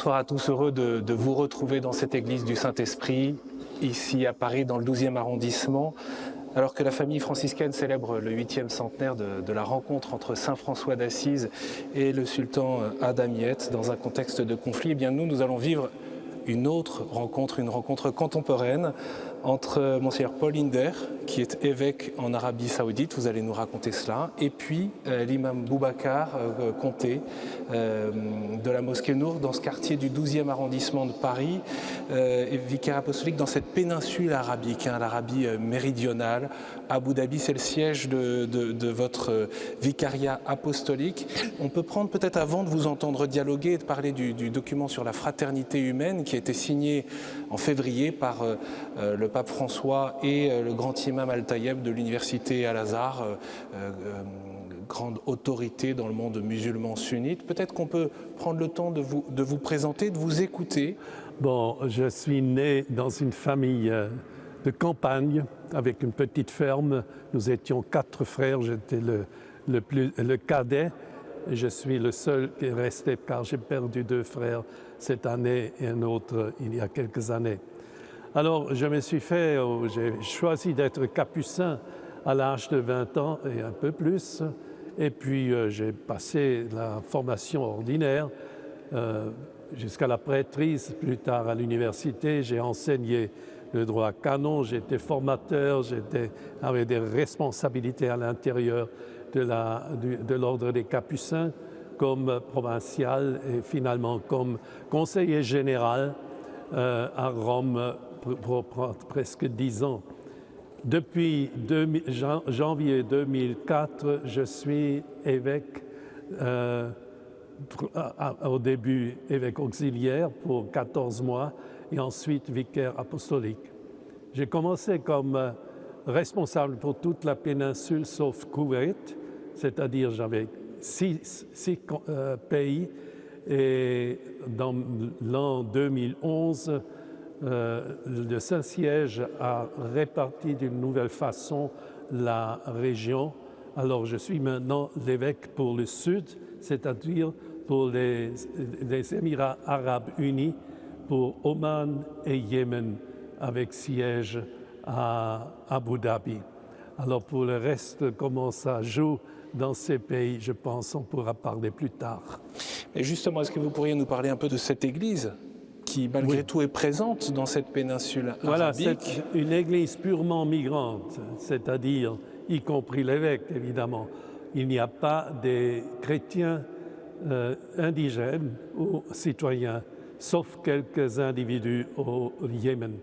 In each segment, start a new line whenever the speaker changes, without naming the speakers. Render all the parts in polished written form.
Bonsoir à tous, heureux de vous retrouver dans cette église du Saint-Esprit, ici à Paris, dans le 12e arrondissement, alors que la famille franciscaine célèbre le 8e centenaire de la rencontre entre saint François d'Assise et le sultan Adamiette dans un contexte de conflit. Eh bien, nous allons vivre une autre rencontre, une rencontre contemporaine entre Monseigneur Paul Inder, qui est évêque en Arabie Saoudite, vous allez nous raconter cela, et puis l'imam Boubacar Conté de la mosquée Nour, dans ce quartier du 12e arrondissement de Paris, et vicaire apostolique dans cette péninsule arabique, l'Arabie méridionale. Abu Dhabi, c'est le siège de votre vicariat apostolique. On peut prendre peut-être, avant de vous entendre dialoguer et de parler du document sur la fraternité humaine qui a été signé en février par le pape François et le grand imam Al-Tayeb de l'université Al-Azhar, grande autorité dans le monde musulman sunnite. Peut-être qu'on peut prendre le temps de vous présenter, de vous écouter.
Bon, je suis né dans une famille de campagne avec une petite ferme. Nous étions 4 frères, j'étais le cadet. Je suis le seul qui est resté car j'ai perdu 2 frères cette année et un autre il y a quelques années. Alors, j'ai choisi d'être capucin à l'âge de 20 ans et un peu plus. Et puis, j'ai passé la formation ordinaire jusqu'à la prêtrise, plus tard à l'université. J'ai enseigné le droit canon, j'étais formateur, j'avais des responsabilités à l'intérieur de l'ordre des Capucins, comme provincial et finalement comme conseiller général à Rome pour presque 10 ans. Depuis janvier 2004, je suis évêque, au début évêque auxiliaire pour 14 mois et ensuite vicaire apostolique. J'ai commencé comme responsable pour toute la péninsule sauf Koweït, c'est-à-dire j'avais 6 pays, et dans l'an 2011, le Saint-Siège a réparti d'une nouvelle façon la région. Alors je suis maintenant l'évêque pour le Sud, c'est-à-dire pour les Émirats arabes unis, pour Oman et Yémen, avec siège à Abu Dhabi. Alors pour le reste, comment ça joue dans ces pays, je pense on pourra parler plus tard.
Et justement, est-ce que vous pourriez nous parler un peu de cette église qui, malgré tout, est présente dans cette péninsule arabique?
Voilà, c'est une église purement migrante, c'est-à-dire, y compris l'évêque, évidemment. Il n'y a pas des chrétiens indigènes ou citoyens, sauf quelques individus au Yémen.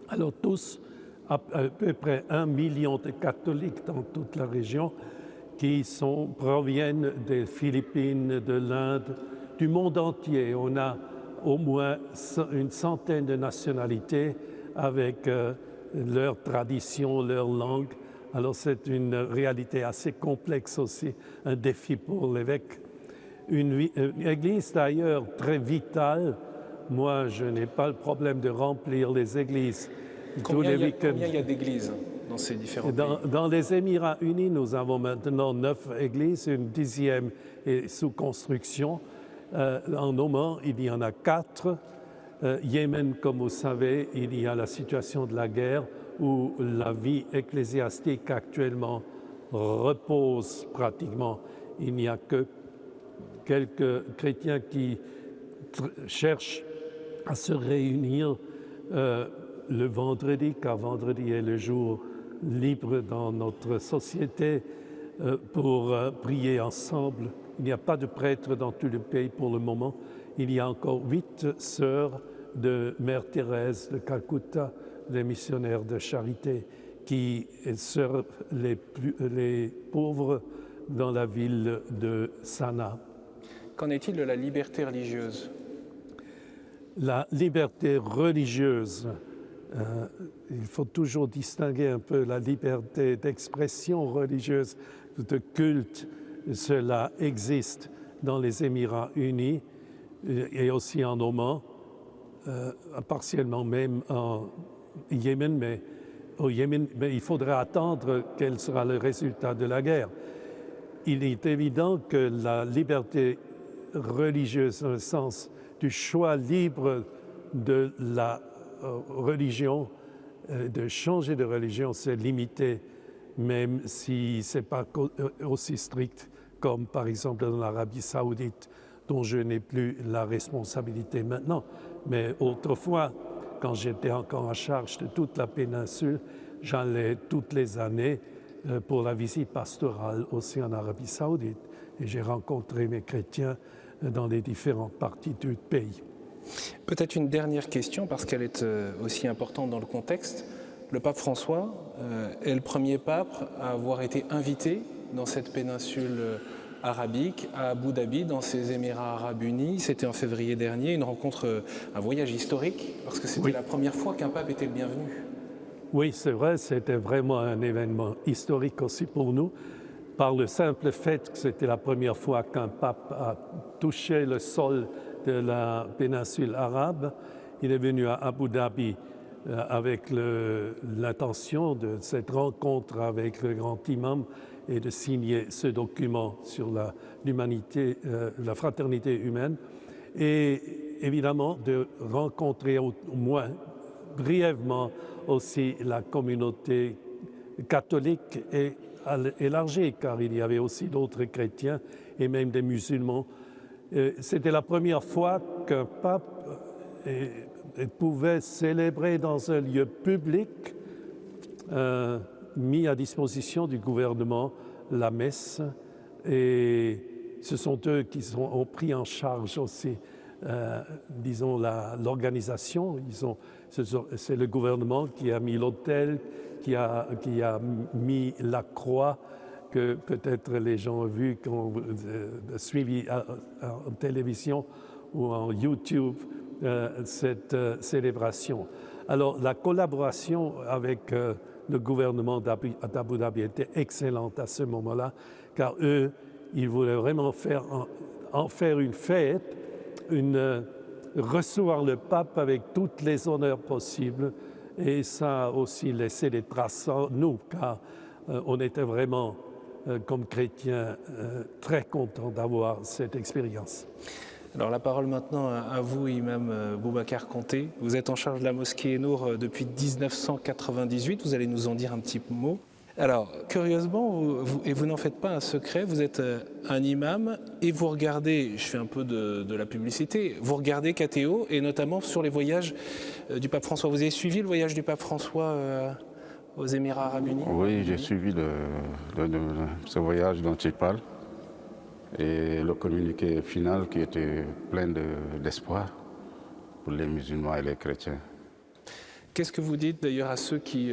Alors tous, à peu près 1 million de catholiques dans toute la région, qui proviennent des Philippines, de l'Inde, du monde entier. On a au moins une centaine de nationalités avec leurs traditions, leur langue. Alors c'est une réalité assez complexe aussi, un défi pour l'évêque. Une église d'ailleurs très vitale. Moi, je n'ai pas le problème de remplir les églises tous les week-ends.
Combien il y a d'églises dans ces différents pays?
Dans les Émirats unis, nous avons maintenant 9 églises, une 10e est sous construction. En Oman, il y en a 4. Yémen, comme vous savez, il y a la situation de la guerre où la vie ecclésiastique actuellement repose pratiquement. Il n'y a que quelques chrétiens qui cherchent à se réunir le vendredi, car vendredi est le jour libre dans notre société pour prier ensemble. Il n'y a pas de prêtres dans tout le pays pour le moment. Il y a encore 8 sœurs de Mère Thérèse de Calcutta, les missionnaires de charité, qui servent les pauvres dans la ville de Sanaa.
Qu'en est-il de la liberté religieuse?
La liberté religieuse, il faut toujours distinguer un peu la liberté d'expression religieuse, de culte. Cela existe dans les Émirats unis et aussi en Oman, partiellement même en Yémen, mais au Yémen, il faudra attendre quel sera le résultat de la guerre. Il est évident que la liberté religieuse, dans le sens du choix libre de la religion, de changer de religion, c'est limité, même si ce n'est pas aussi strict comme par exemple dans l'Arabie saoudite, dont je n'ai plus la responsabilité maintenant. Mais autrefois, quand j'étais encore en charge de toute la péninsule, j'allais toutes les années pour la visite pastorale aussi en Arabie saoudite. Et j'ai rencontré mes chrétiens dans les différentes parties du pays.
Peut-être une dernière question, parce qu'elle est aussi importante dans le contexte. Le pape François est le premier pape à avoir été invité dans cette péninsule arabique, à Abu Dhabi, dans ces Émirats arabes unis. C'était en février dernier, une rencontre, un voyage historique, parce que c'était la première fois qu'un pape était le bienvenu.
Oui, c'est vrai, c'était vraiment un événement historique aussi pour nous, par le simple fait que c'était la première fois qu'un pape a touché le sol de la péninsule arabe. Il est venu à Abu Dhabi avec l'intention de cette rencontre avec le grand imam et de signer ce document sur l'humanité, la fraternité humaine, et évidemment de rencontrer au moins brièvement aussi la communauté catholique et élargie, car il y avait aussi d'autres chrétiens et même des musulmans. C'était la première fois qu'un pape pouvait célébrer dans un lieu public mis à disposition du gouvernement la messe, et ce sont eux qui ont pris en charge aussi, disons, l'organisation. C'est le gouvernement qui a mis l'autel, qui a mis la croix, que peut-être les gens ont vu, qui ont suivi en télévision ou en YouTube cette célébration. Alors la collaboration avec le gouvernement d'Abu Dhabi était excellente à ce moment-là, car eux, ils voulaient vraiment en faire une fête, recevoir le pape avec tous les honneurs possibles, et ça a aussi laissé des traces en nous, car on était vraiment, comme chrétiens, très contents d'avoir cette expérience.
Alors la parole maintenant à vous, Imam Boubacar Konté. Vous êtes en charge de la mosquée Nour depuis 1998, vous allez nous en dire un petit mot. Alors, curieusement, vous n'en faites pas un secret, vous êtes un imam et vous regardez, je fais un peu de la publicité, vous regardez KTO et notamment sur les voyages du pape François. Vous avez suivi le voyage du pape François aux Émirats arabes unis?
Oui, j'ai suivi ce voyage dont il parle et le communiqué final qui était plein d'espoir pour les musulmans et les chrétiens.
Qu'est-ce que vous dites d'ailleurs à ceux qui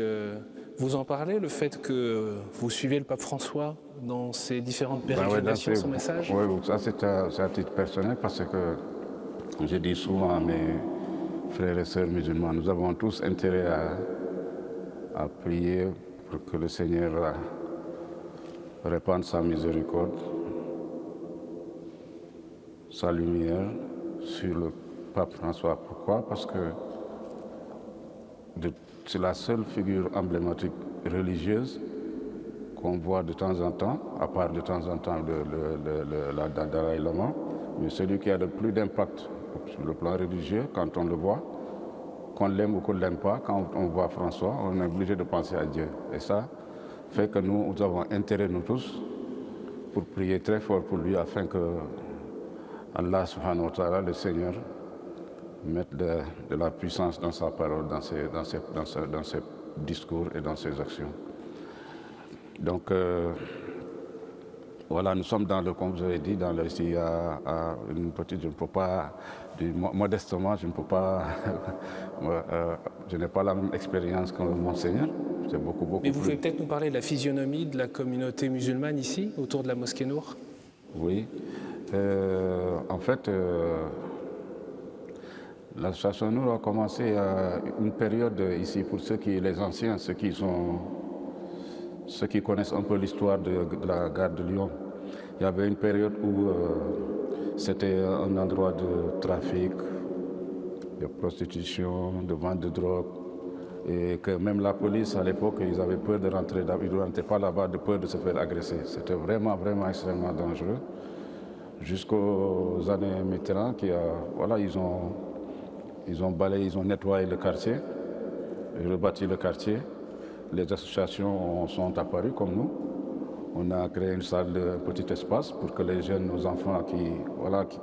vous en parlez, le fait que vous suivez le pape François dans ses différentes pérégrinations, son message?
Oui, ça c'est à titre personnel, parce que je dis souvent à mes frères et sœurs musulmans, nous avons tous intérêt à prier pour que le Seigneur répande sa miséricorde, sa lumière sur le pape François. Pourquoi? Parce que c'est la seule figure emblématique religieuse qu'on voit de temps en temps, à part de temps en temps le Dalai Lama, mais celui qui a le plus d'impact sur le plan religieux, quand on le voit, qu'on l'aime ou qu'on ne l'aime pas, quand on voit François, on est obligé de penser à Dieu. Et ça fait que nous avons intérêt, nous tous, pour prier très fort pour lui, afin que Allah subhanahu wa ta'ala, le Seigneur, mette de la puissance dans sa parole, dans ses discours et dans ses actions. Donc, voilà, nous sommes comme vous avez dit, ici, une petite, je ne peux pas, modestement, je ne peux pas, je n'ai pas la même expérience que Monseigneur. C'est beaucoup
Mais vous pouvez peut-être nous parler de la physionomie de la communauté musulmane ici, autour de la mosquée Nour?
Oui. En fait, l'association Nour a commencé à une période ici, pour les anciens, ceux qui connaissent un peu l'histoire de la gare de Lyon. Il y avait une période où c'était un endroit de trafic, de prostitution, de vente de drogue, et que même la police à l'époque, ils avaient peur de rentrer, ils ne rentraient pas là-bas de peur de se faire agresser. C'était vraiment, vraiment extrêmement dangereux. jusqu'aux années Mitterrand, voilà, ils ont balayé, ils ont nettoyé le quartier, rebâti le quartier. Les associations sont apparues comme nous. On a créé une salle de petit espace pour que les jeunes, nos enfants,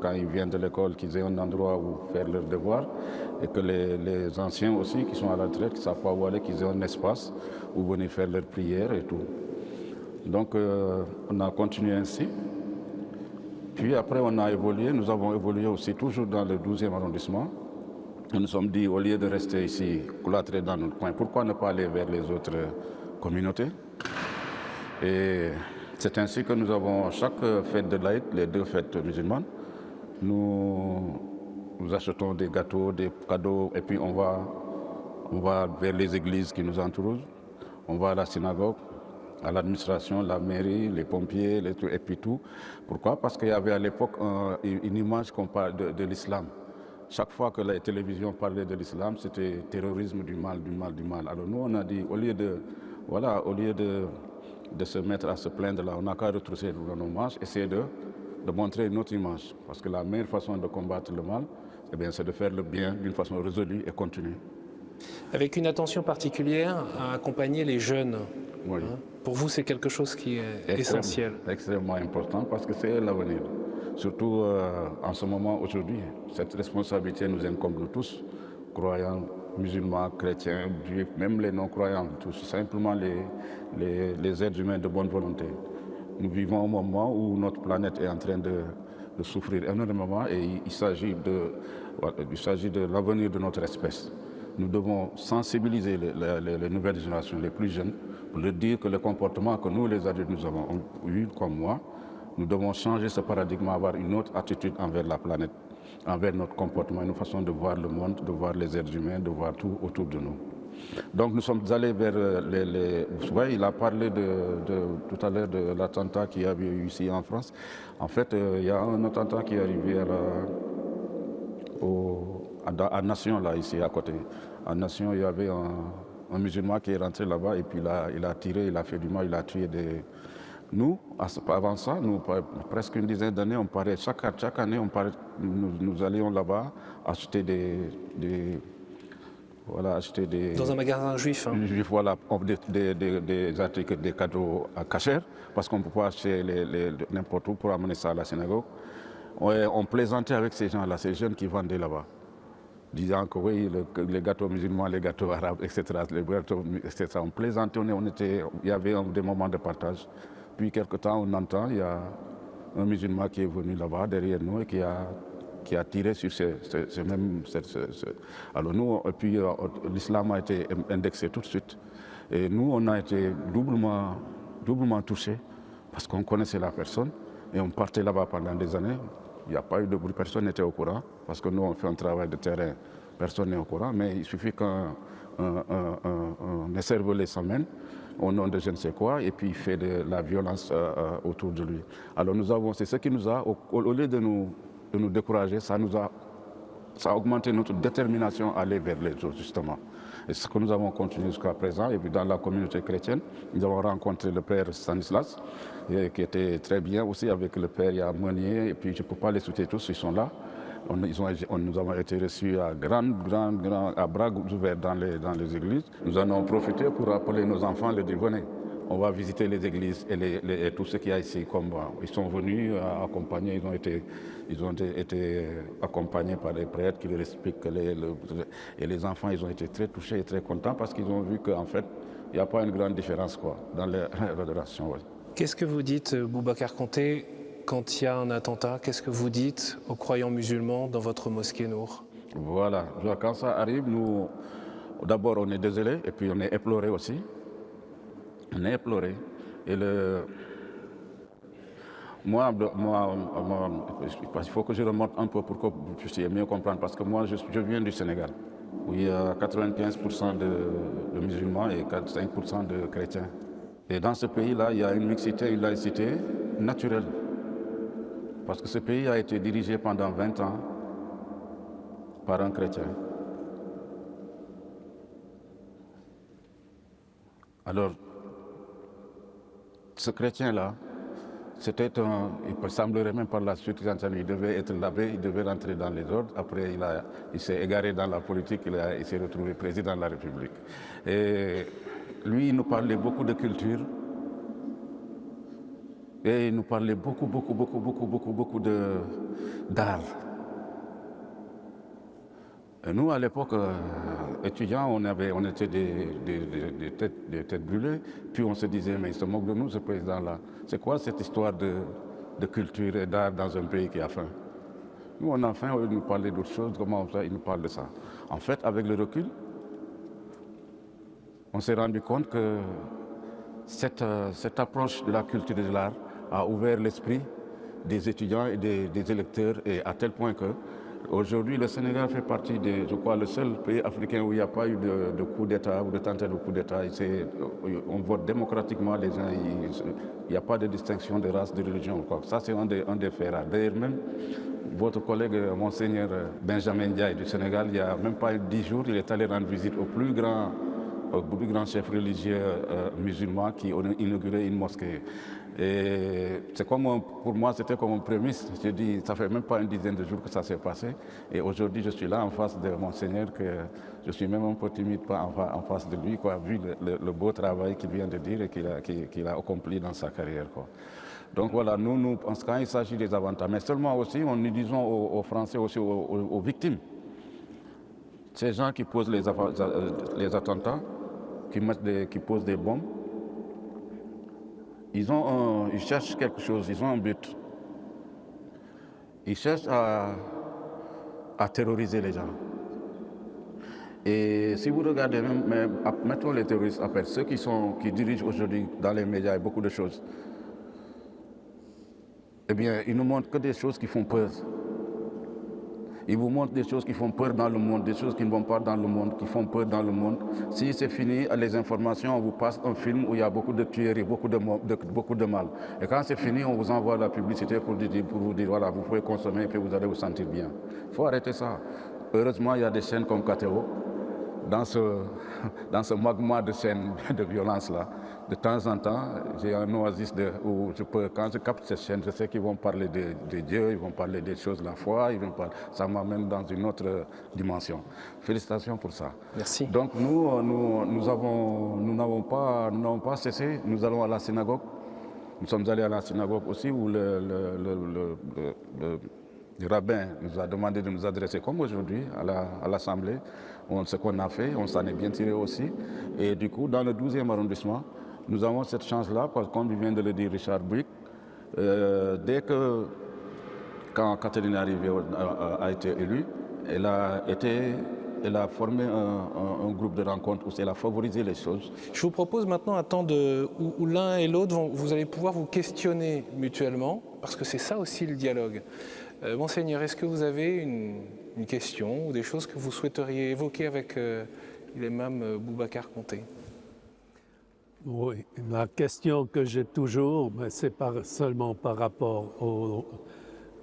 quand ils viennent de l'école, qu'ils aient un endroit où faire leurs devoirs, et que les anciens aussi qui sont à la retraite, qui ne savent pas où aller, qu'ils aient un espace où venir faire leurs prières et tout. Donc on a continué ainsi. Puis après on a évolué, nous avons évolué aussi toujours dans le 12e arrondissement. Nous nous sommes dit, au lieu de rester ici, cloîtrés dans notre coin, pourquoi ne pas aller vers les autres communautés? Et c'est ainsi que nous avons, chaque fête de l'Aïd, les 2 fêtes musulmanes, nous achetons des gâteaux, des cadeaux, et puis on va vers les églises qui nous entourent, on va à la synagogue, à l'administration, la mairie, les pompiers, et puis tout. Pourquoi? Parce qu'il y avait à l'époque une image qu'on parle de l'islam. Chaque fois que la télévision parlait de l'islam, c'était terrorisme du mal, du mal, du mal. Alors nous, on a dit, au lieu de se mettre à se plaindre là, on n'a qu'à retrousser nos manches, essayer de montrer une autre image. Parce que la meilleure façon de combattre le mal, c'est de faire le bien d'une façon résolue et continue.
Avec une attention particulière à accompagner les jeunes.
Oui.
Pour vous, c'est quelque chose qui est essentiel.
Extrêmement important parce que c'est l'avenir. Surtout en ce moment, aujourd'hui, cette responsabilité nous incombe nous tous, croyants, musulmans, chrétiens, juifs, même les non-croyants, tous simplement les êtres humains de bonne volonté. Nous vivons un moment où notre planète est en train de souffrir énormément et il s'agit de l'avenir de notre espèce. Nous devons sensibiliser les nouvelles générations, les plus jeunes, pour leur dire que le comportement que nous, les adultes, nous avons eu, comme moi, nous devons changer ce paradigme, avoir une autre attitude envers la planète, envers notre comportement, une façon de voir le monde, de voir les êtres humains, de voir tout autour de nous. Donc nous sommes allés vers vous voyez, il a parlé tout à l'heure de l'attentat qu'il y avait eu ici en France. En fait, il y a un attentat qui est arrivé à Nation, là, ici à côté. À Nation, il y avait un musulman qui est rentré là-bas et puis il a tiré, il a fait du mal, il a tué des... Nous, avant ça, presque une dizaine d'années, chaque année, nous allions là-bas acheter acheter des...
Dans un magasin juif.
Voilà, des articles, des cadeaux à cachère, parce qu'on ne peut pas acheter n'importe où pour amener ça à la synagogue. On plaisantait avec ces gens-là, ces jeunes qui vendaient là-bas, disant que oui, les gâteaux musulmans, les gâteaux arabes, etc., on plaisantait, il y avait des moments de partage. Puis quelque temps, on entend, il y a un musulman qui est venu là-bas, derrière nous, et qui a tiré sur ces mêmes... Alors nous, et puis l'islam a été indexé tout de suite. Et nous, on a été doublement touchés, parce qu'on connaissait la personne, et on partait là-bas pendant des années. Il n'y a pas eu de bruit, personne n'était au courant, parce que nous, on fait un travail de terrain, personne n'est au courant, mais il suffit qu'un écervelé s'emmène, au nom de je ne sais quoi, et puis il fait de la violence autour de lui. Alors c'est ce qui nous a, au lieu de nous décourager, ça a augmenté notre détermination à aller vers les autres, justement. Et ce que nous avons continué jusqu'à présent, et puis dans la communauté chrétienne, nous avons rencontré le père Stanislas, qui était très bien aussi avec le père Meunier, et puis je ne peux pas les citer tous, ils sont là. Nous avons été reçus à bras ouverts dans les églises. Nous en avons profité pour rappeler nos enfants, leur dire venez, on va visiter les églises et tout ce qu'il y a ici. Ils sont venus accompagnés, ils ont été accompagnés par les prêtres qui leur expliquent et les enfants, ils ont été très touchés et très contents parce qu'ils ont vu qu'en fait, il n'y a pas une grande différence dans les relations. Ouais.
Qu'est-ce que vous dites, Boubacar Konté, quand il y a un attentat? Qu'est-ce que vous dites aux croyants musulmans dans votre mosquée Nour?
Voilà, quand ça arrive, nous, d'abord on est désolé et puis on est éploré aussi. On est éploré. Et moi, il faut que je remonte un peu pour que vous puissiez mieux comprendre, parce que moi, je viens du Sénégal, où il y a 95% de musulmans et 5% de chrétiens. Et dans ce pays-là, il y a une mixité, une laïcité naturelle. Parce que ce pays a été dirigé pendant 20 ans par un chrétien. Alors, ce chrétien-là, il semblerait même par la suite, quand il devait être l'abbé, il devait rentrer dans les ordres. Après, il s'est égaré dans la politique, il s'est retrouvé président de la République. Et lui, il nous parlait beaucoup de culture. Et il nous parlait beaucoup d'art. Et nous, à l'époque, étudiants, on était des têtes brûlées. Puis on se disait, mais il se moque de nous, ce président-là. C'est quoi cette histoire de culture et d'art dans un pays qui a faim? Nous, on a faim, il nous parlait d'autre chose, comment ça, il nous parle de ça. En fait, avec le recul, on s'est rendu compte que cette approche de la culture et de l'art a ouvert l'esprit des étudiants et des électeurs, et à tel point que aujourd'hui le Sénégal fait partie je crois, le seul pays africain où il n'y a pas eu de coup d'État ou de tentative de coup d'État. On vote démocratiquement les gens, il n'y a pas de distinction de race, de religion, quoi. Ça, c'est un des faits rares. D'ailleurs, même votre collègue, Monseigneur Benjamin Ndiaye du Sénégal, il n'y a même pas 10 jours, il est allé rendre visite au plus grand chef religieux musulman qui a inauguré une mosquée. Et pour moi, c'était comme une prémisse. Je dis, ça fait même pas une dizaine de jours que ça s'est passé. Et aujourd'hui, je suis là en face de Monseigneur, que je suis même un peu timide en face de lui, quoi, vu le beau travail qu'il vient de dire et qu'il a accompli dans sa carrière, quoi. Donc voilà, nous quand il s'agit des avantages, mais seulement aussi, nous disons aux Français, aussi aux victimes. Ces gens qui posent les attentats, qui posent des bombes, ils cherchent quelque chose, ils ont un but. Ils cherchent à terroriser les gens. Et si vous regardez, mettons les terroristes après, ceux qui dirigent aujourd'hui dans les médias beaucoup de choses, eh bien, ils nous montrent que des choses qui font peur. Ils vous montrent des choses qui font peur dans le monde, des choses qui ne vont pas dans le monde, qui font peur dans le monde. Si c'est fini, les informations, on vous passe un film où il y a beaucoup de tueries, beaucoup de mal. Et quand c'est fini, on vous envoie la publicité pour vous dire, voilà, vous pouvez consommer et puis vous allez vous sentir bien. Il faut arrêter ça. Heureusement, il y a des chaînes comme KTO. Dans ce magma de chaînes de violence-là, de temps en temps, j'ai un oasis où quand je capte ces chaînes, je sais qu'ils vont parler de Dieu, ils vont parler des choses de la foi, ça m'amène dans une autre dimension. Félicitations pour ça.
Merci.
Donc nous n'avons pas cessé, nous allons à la synagogue. Nous sommes allés à la synagogue aussi où le rabbin nous a demandé de nous adresser comme aujourd'hui à l'Assemblée. Ce qu'on a fait, on s'en est bien tiré aussi. Et du coup, dans le 12e arrondissement, nous avons cette chance-là, parce que comme vient de le dire Richard Buick, quand Catherine Arrivé a été élue, elle a formé un groupe de rencontres où elle a favorisé les choses.
Je vous propose maintenant un temps où l'un et l'autre, vous allez pouvoir vous questionner mutuellement, parce que c'est ça aussi le dialogue. Monseigneur, est-ce que vous avez une question ou des choses que vous souhaiteriez évoquer avec l'imam Boubacar Konté?
Oui, la question que j'ai toujours, mais c'est pas seulement par rapport aux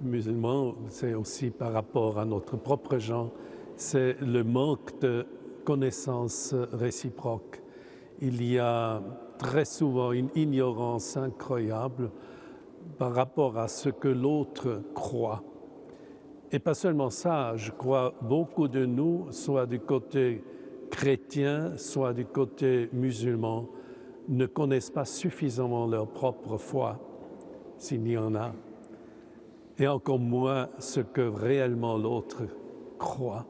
musulmans, c'est aussi par rapport à notre propre gens, c'est le manque de connaissances réciproques. Il y a très souvent une ignorance incroyable par rapport à ce que l'autre croit. Et pas seulement ça, je crois beaucoup de nous, soit du côté chrétien, soit du côté musulman, ne connaissent pas suffisamment leur propre foi, s'il y en a, et encore moins ce que réellement l'autre croit.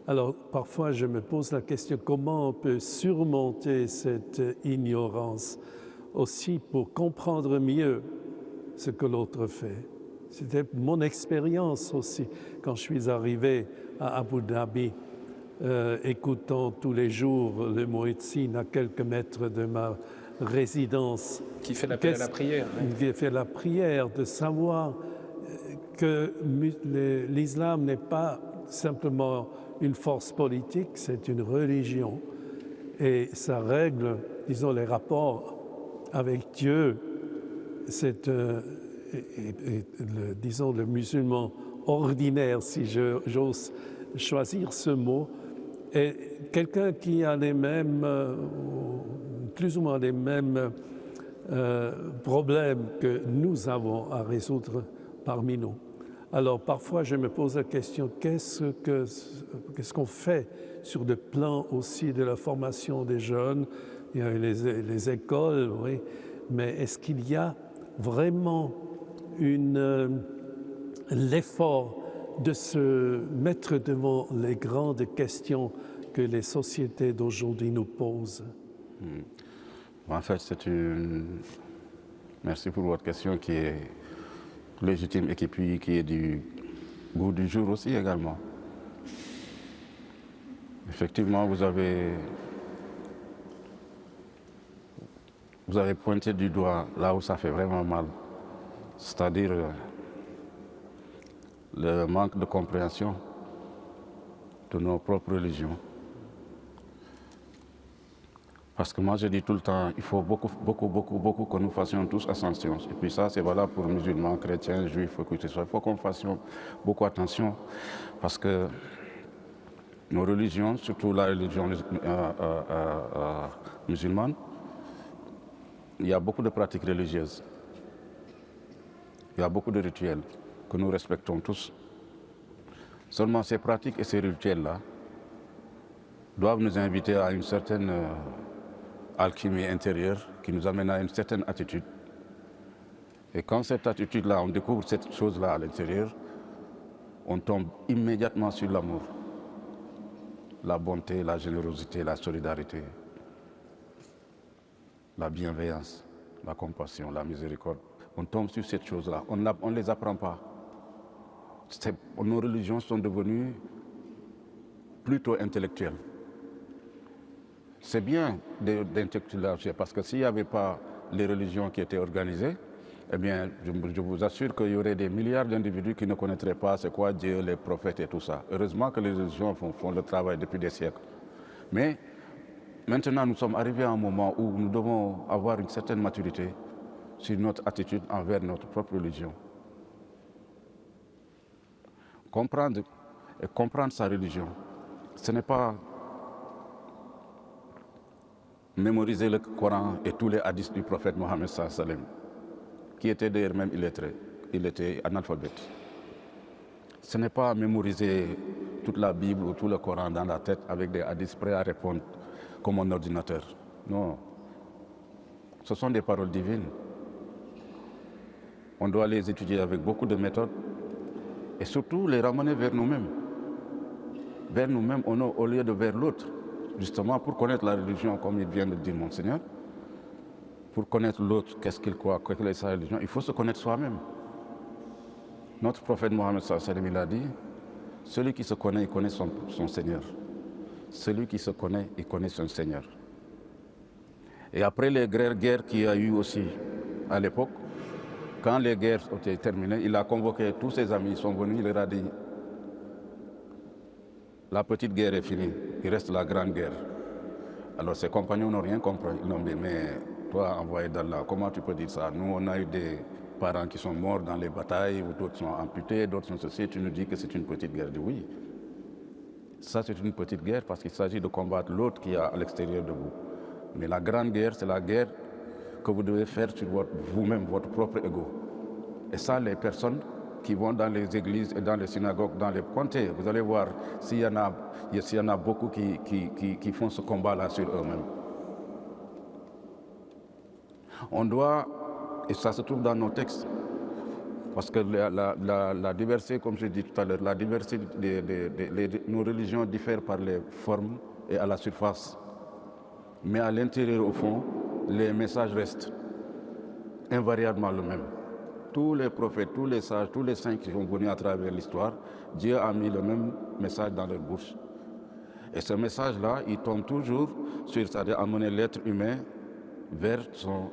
Alors parfois je me pose la question, comment on peut surmonter cette ignorance aussi pour comprendre mieux ce que l'autre fait. C'était mon expérience aussi quand je suis arrivé à Abu Dhabi, écoutant tous les jours le muezzin à quelques mètres de ma résidence.
Qui fait l'appel à la prière.
Hein. Qui fait la prière, de savoir que l'islam n'est pas simplement une force politique, c'est une religion. Et ça règle, disons, les rapports avec Dieu. C'est disons, le musulman ordinaire, si j'ose choisir ce mot, est quelqu'un qui a les mêmes, plus ou moins les mêmes problèmes que nous avons à résoudre parmi nous. Alors parfois je me pose la question, qu'est-ce qu'on fait sur le plan aussi de la formation des jeunes? Il y a les écoles, oui, mais est-ce qu'il y a vraiment l'effort de se mettre devant les grandes questions que les sociétés d'aujourd'hui nous posent?
En fait, merci pour votre question qui est légitime et qui est du goût du jour aussi également. Effectivement, vous avez pointé du doigt là où ça fait vraiment mal, c'est-à-dire le manque de compréhension de nos propres religions. Parce que moi, je dis tout le temps, il faut beaucoup que nous fassions tous attention. Et puis ça, c'est valable pour musulmans, chrétiens, juifs, quoi que ce soit. Il faut qu'on fasse beaucoup attention parce que nos religions, surtout la religion musulmane, il y a beaucoup de pratiques religieuses. Il y a beaucoup de rituels que nous respectons tous. Seulement ces pratiques et ces rituels-là doivent nous inviter à une certaine alchimie intérieure qui nous amène à une certaine attitude. Et quand cette attitude-là, on découvre cette chose-là à l'intérieur, on tombe immédiatement sur l'amour, la bonté, la générosité, la solidarité, la bienveillance, la compassion, la miséricorde. On tombe sur cette chose-là. On ne les apprend pas. Nos religions sont devenues plutôt intellectuelles. C'est bien d'intellectualiser parce que s'il n'y avait pas les religions qui étaient organisées, eh bien, je vous assure qu'il y aurait des milliards d'individus qui ne connaîtraient pas c'est quoi Dieu, les prophètes et tout ça. Heureusement que les religions font le travail depuis des siècles. Mais maintenant, nous sommes arrivés à un moment où nous devons avoir une certaine maturité sur notre attitude envers notre propre religion. Comprendre sa religion, ce n'est pas mémoriser le Coran et tous les hadiths du prophète Mohammed sallallahu alayhi wa sallam, qui était d'ailleurs même illettré, il était analphabète. Ce n'est pas mémoriser toute la Bible ou tout le Coran dans la tête avec des hadiths prêts à répondre comme un ordinateur. Non. Ce sont des paroles divines. On doit les étudier avec beaucoup de méthodes et surtout les ramener vers nous-mêmes. Vers nous-mêmes au lieu de vers l'autre. Justement, pour connaître la religion, comme il vient de dire Monseigneur, pour connaître l'autre, qu'est-ce qu'il croit, quelle est sa religion, il faut se connaître soi-même. Notre prophète Mohammed sallallahu alayhi wa sallam, il a dit, celui qui se connaît, il connaît son Seigneur. Celui qui se connaît, il connaît son Seigneur. Et après les guerres qu'il y a eu aussi à l'époque, quand les guerres ont été terminées, il a convoqué tous ses amis, ils sont venus, il leur a dit, la petite guerre est finie, il reste la grande guerre. Alors ses compagnons n'ont rien compris. Ils ont dit, mais toi, envoyé d'Allah, comment tu peux dire ça? Nous, on a eu des parents qui sont morts dans les batailles, ou d'autres sont amputés, d'autres sont ceci. Tu nous dis que c'est une petite guerre. Je dis oui. Ça, c'est une petite guerre parce qu'il s'agit de combattre l'autre qui est à l'extérieur de vous. Mais la grande guerre, c'est la guerre que vous devez faire sur vous-même, votre propre ego. Et ça, les personnes qui vont dans les églises et dans les synagogues, dans les comtés, vous allez voir s'il y en a beaucoup qui font ce combat-là sur eux-mêmes. On doit, et ça se trouve dans nos textes, parce que la diversité, comme je dis tout à l'heure, la diversité nos religions diffèrent par les formes et à la surface. Mais à l'intérieur, au fond, les messages restent invariablement le même. Tous les prophètes, tous les sages, tous les saints qui sont venus à travers l'histoire, Dieu a mis le même message dans leur bouche. Et ce message-là, il tombe toujours sur, c'est-à-dire amener l'être humain vers son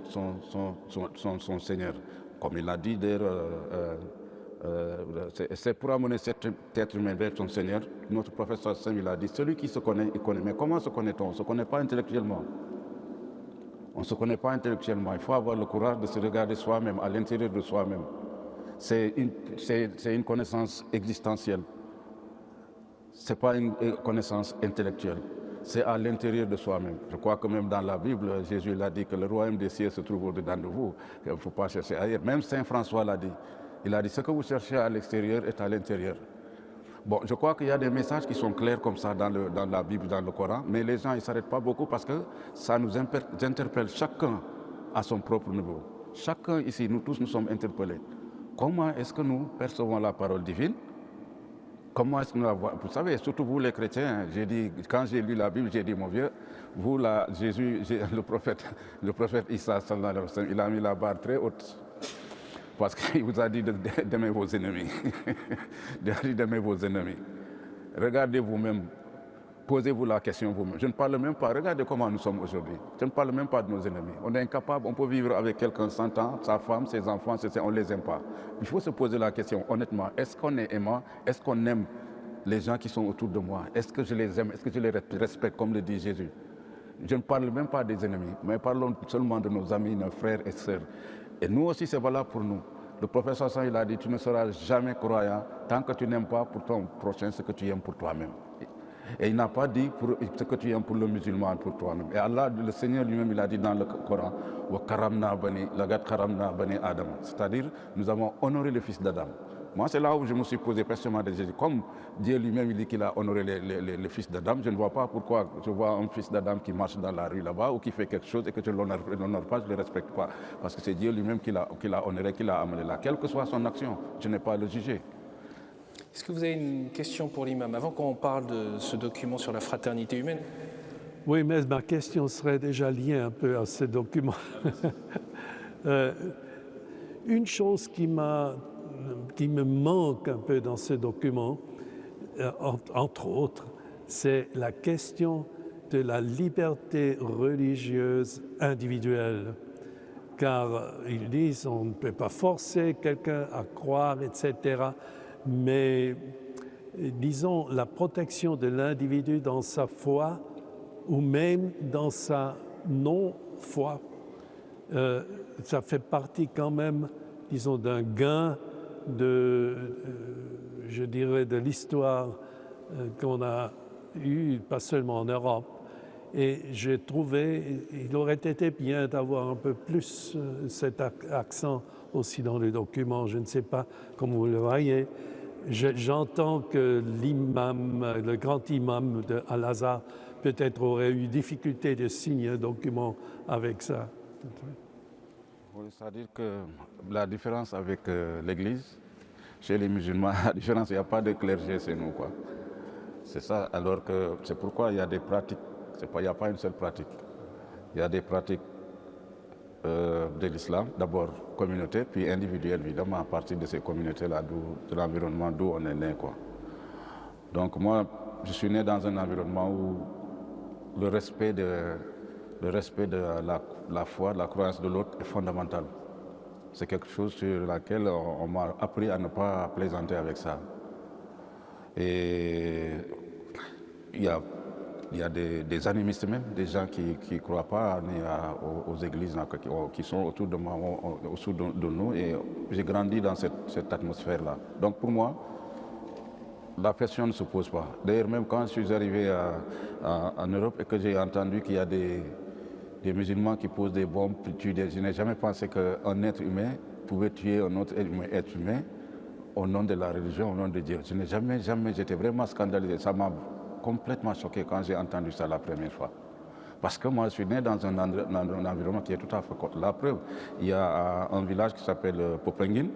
Seigneur. Comme il l'a dit d'ailleurs, c'est pour amener cet être humain vers son Seigneur. Notre prophète sallallahu alayhi wa sallam, il a dit, celui qui se connaît, il connaît. Mais comment se connaît-on? On ne se connaît pas intellectuellement. On ne se connaît pas intellectuellement. Il faut avoir le courage de se regarder soi-même, à l'intérieur de soi-même. C'est une connaissance existentielle. Ce n'est pas une connaissance intellectuelle. c'est à l'intérieur de soi-même. Je crois que même dans la Bible, Jésus l'a dit que le royaume des cieux se trouve au-dedans de vous. Il ne faut pas chercher ailleurs. Même Saint François l'a dit. Il a dit, ce que vous cherchez à l'extérieur est à l'intérieur. Bon, je crois qu'il y a des messages qui sont clairs comme ça dans la Bible, dans le Coran, mais les gens ne s'arrêtent pas beaucoup parce que ça nous interpelle chacun à son propre niveau. Chacun ici, nous tous, nous sommes interpellés. Comment est-ce que nous percevons la parole divine? Comment est-ce que nous la voyons? Vous savez, surtout vous les chrétiens, j'ai dit, quand j'ai lu la Bible, j'ai dit, mon vieux, vous là, Jésus, le prophète Issa, il a mis la barre très haute. Parce qu'il vous a dit d'aimer vos ennemis. Il a dit d'aimer vos ennemis. Regardez vous-même, posez-vous la question vous-même. Je ne parle même pas, regardez comment nous sommes aujourd'hui. Je ne parle même pas de nos ennemis. On est incapable, on peut vivre avec quelqu'un 100 ans, sa femme, ses enfants, on ne les aime pas. Il faut se poser la question, honnêtement, est-ce qu'on est aimant? Est-ce qu'on aime les gens qui sont autour de moi? Est-ce que je les aime? Est-ce que je les respecte, comme le dit Jésus? Je ne parle même pas des ennemis, mais parlons seulement de nos amis, nos frères et sœurs. Et nous aussi, c'est valable pour nous. Le prophète Hassan, il a dit, tu ne seras jamais croyant tant que tu n'aimes pas pour ton prochain ce que tu aimes pour toi-même. Et il n'a pas dit pour ce que tu aimes pour le musulman, pour toi-même. Et Allah, le Seigneur lui-même, il a dit dans le Coran, c'est-à-dire, nous avons honoré le fils d'Adam. Moi, c'est là où je me suis posé précisément des questions. Comme Dieu lui-même il dit qu'il a honoré les fils d'Adam, je ne vois pas pourquoi je vois un fils d'Adam qui marche dans la rue là-bas ou qui fait quelque chose et que je ne l'honore pas, je ne le respecte pas. Parce que c'est Dieu lui-même qui l'a honoré, qui l'a amené là. Quelle que soit son action, je n'ai pas à le juger.
Est-ce que vous avez une question pour l'imam, avant qu'on parle de ce document sur la fraternité humaine?
Oui, mais ma question serait déjà liée un peu à ce document. Une chose qui me manque un peu dans ce document, entre autres, c'est la question de la liberté religieuse individuelle. Car ils disent on ne peut pas forcer quelqu'un à croire, etc. Mais disons la protection de l'individu dans sa foi ou même dans sa non-foi, ça fait partie quand même, disons, d'un gain je dirais, de l'histoire qu'on a eue, pas seulement en Europe. Et j'ai trouvé, il aurait été bien d'avoir un peu plus cet accent aussi dans le document. Je ne sais pas comment vous le voyez. J'entends que l'imam, le grand imam de Al-Azhar, peut-être aurait eu difficulté de signer un document avec ça.
Oui, c'est-à-dire que la différence avec l'Église, chez les musulmans, la différence, il n'y a pas de clergé chez nous, quoi. C'est ça, alors que c'est pourquoi il y a des pratiques, il n'y a pas une seule pratique. Il y a des pratiques de l'islam, d'abord communauté, puis individuelle, évidemment, à partir de ces communautés-là, de l'environnement d'où on est né, quoi. Donc moi, je suis né dans un environnement où le respect de la foi, de la croyance de l'autre est fondamental. C'est quelque chose sur laquelle on m'a appris à ne pas plaisanter avec ça. Et il y a des animistes même, des gens qui ne croient pas aux églises qui sont autour de moi, autour de nous. Et j'ai grandi dans cette atmosphère-là. Donc pour moi, la question ne se pose pas. D'ailleurs, même quand je suis arrivé en Europe et que j'ai entendu qu'il y a des musulmans qui posent des bombes, je n'ai jamais pensé qu'un être humain pouvait tuer un autre être humain au nom de la religion, au nom de Dieu. Je n'ai jamais, j'étais vraiment scandalisé. Ça m'a complètement choqué quand j'ai entendu ça la première fois. Parce que moi, je suis né dans un environnement qui est tout à fait contre. La preuve, il y a un village qui s'appelle Popenguine,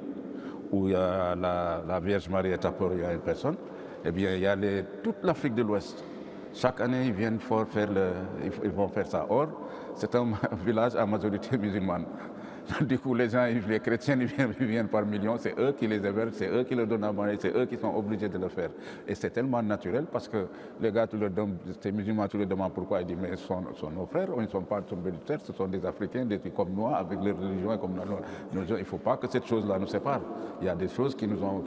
où il y a la Vierge Marie est apparue, il y a une personne. Eh bien, il y a toute l'Afrique de l'Ouest. Chaque année, ils viennent ils vont faire ça. Or, c'est un village à majorité musulmane. Du coup, les gens, les chrétiens, ils viennent par millions, c'est eux qui les hébergent, c'est eux qui leur donnent à manger, c'est eux qui sont obligés de le faire. Et c'est tellement naturel parce que les gars, ces musulmans, tu leur demandes pourquoi, ils disent, mais ils sont nos frères, ils ne sont pas militaires, ce sont des Africains, des trucs comme nous, avec leur religion et comme nous. Il ne faut pas que cette chose-là nous sépare. Il y a des choses qui nous ont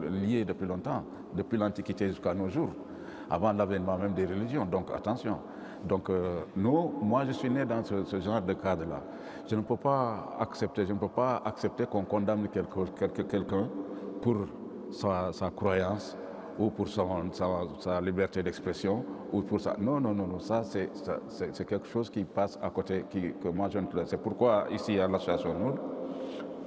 liés depuis longtemps, depuis l'Antiquité jusqu'à nos jours, avant l'avènement même des religions, donc attention. Donc moi je suis né dans ce genre de cadre-là. Je ne peux pas accepter qu'on condamne quelqu'un pour sa croyance ou pour sa liberté d'expression, ou pour ça. Non, non, non, non, ça c'est quelque chose qui passe à côté, que moi je ne peux. C'est pourquoi ici à l'association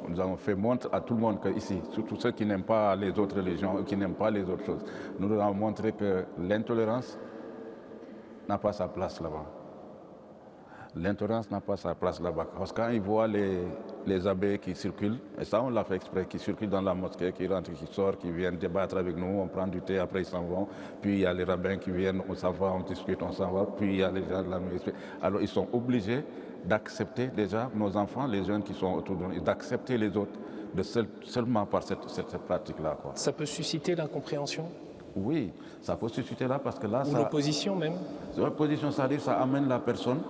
nous avons fait montre à tout le monde que ici, surtout ceux qui n'aiment pas les autres religions, qui n'aiment pas les autres choses, nous avons montré que l'intolérance n'a pas sa place là-bas. L'intolérance n'a pas sa place là-bas. Parce que quand ils voient les abbés qui circulent, et ça on l'a fait exprès, qui circulent dans la mosquée, qui rentrent, qui sortent, qui viennent débattre avec nous, on prend du thé, après ils s'en vont. Puis il y a les rabbins qui viennent, on s'en va, on discute, on s'en va. Puis il y a les gens de la mosquée. Alors ils sont obligés d'accepter déjà nos enfants, les jeunes qui sont autour de nous, d'accepter les autres seulement par cette pratique-là. Quoi.
Ça peut susciter l'incompréhension?
Oui, ça peut susciter là parce que là...
Ou l'opposition même?
L'opposition, ça veut dire ça amène la personne,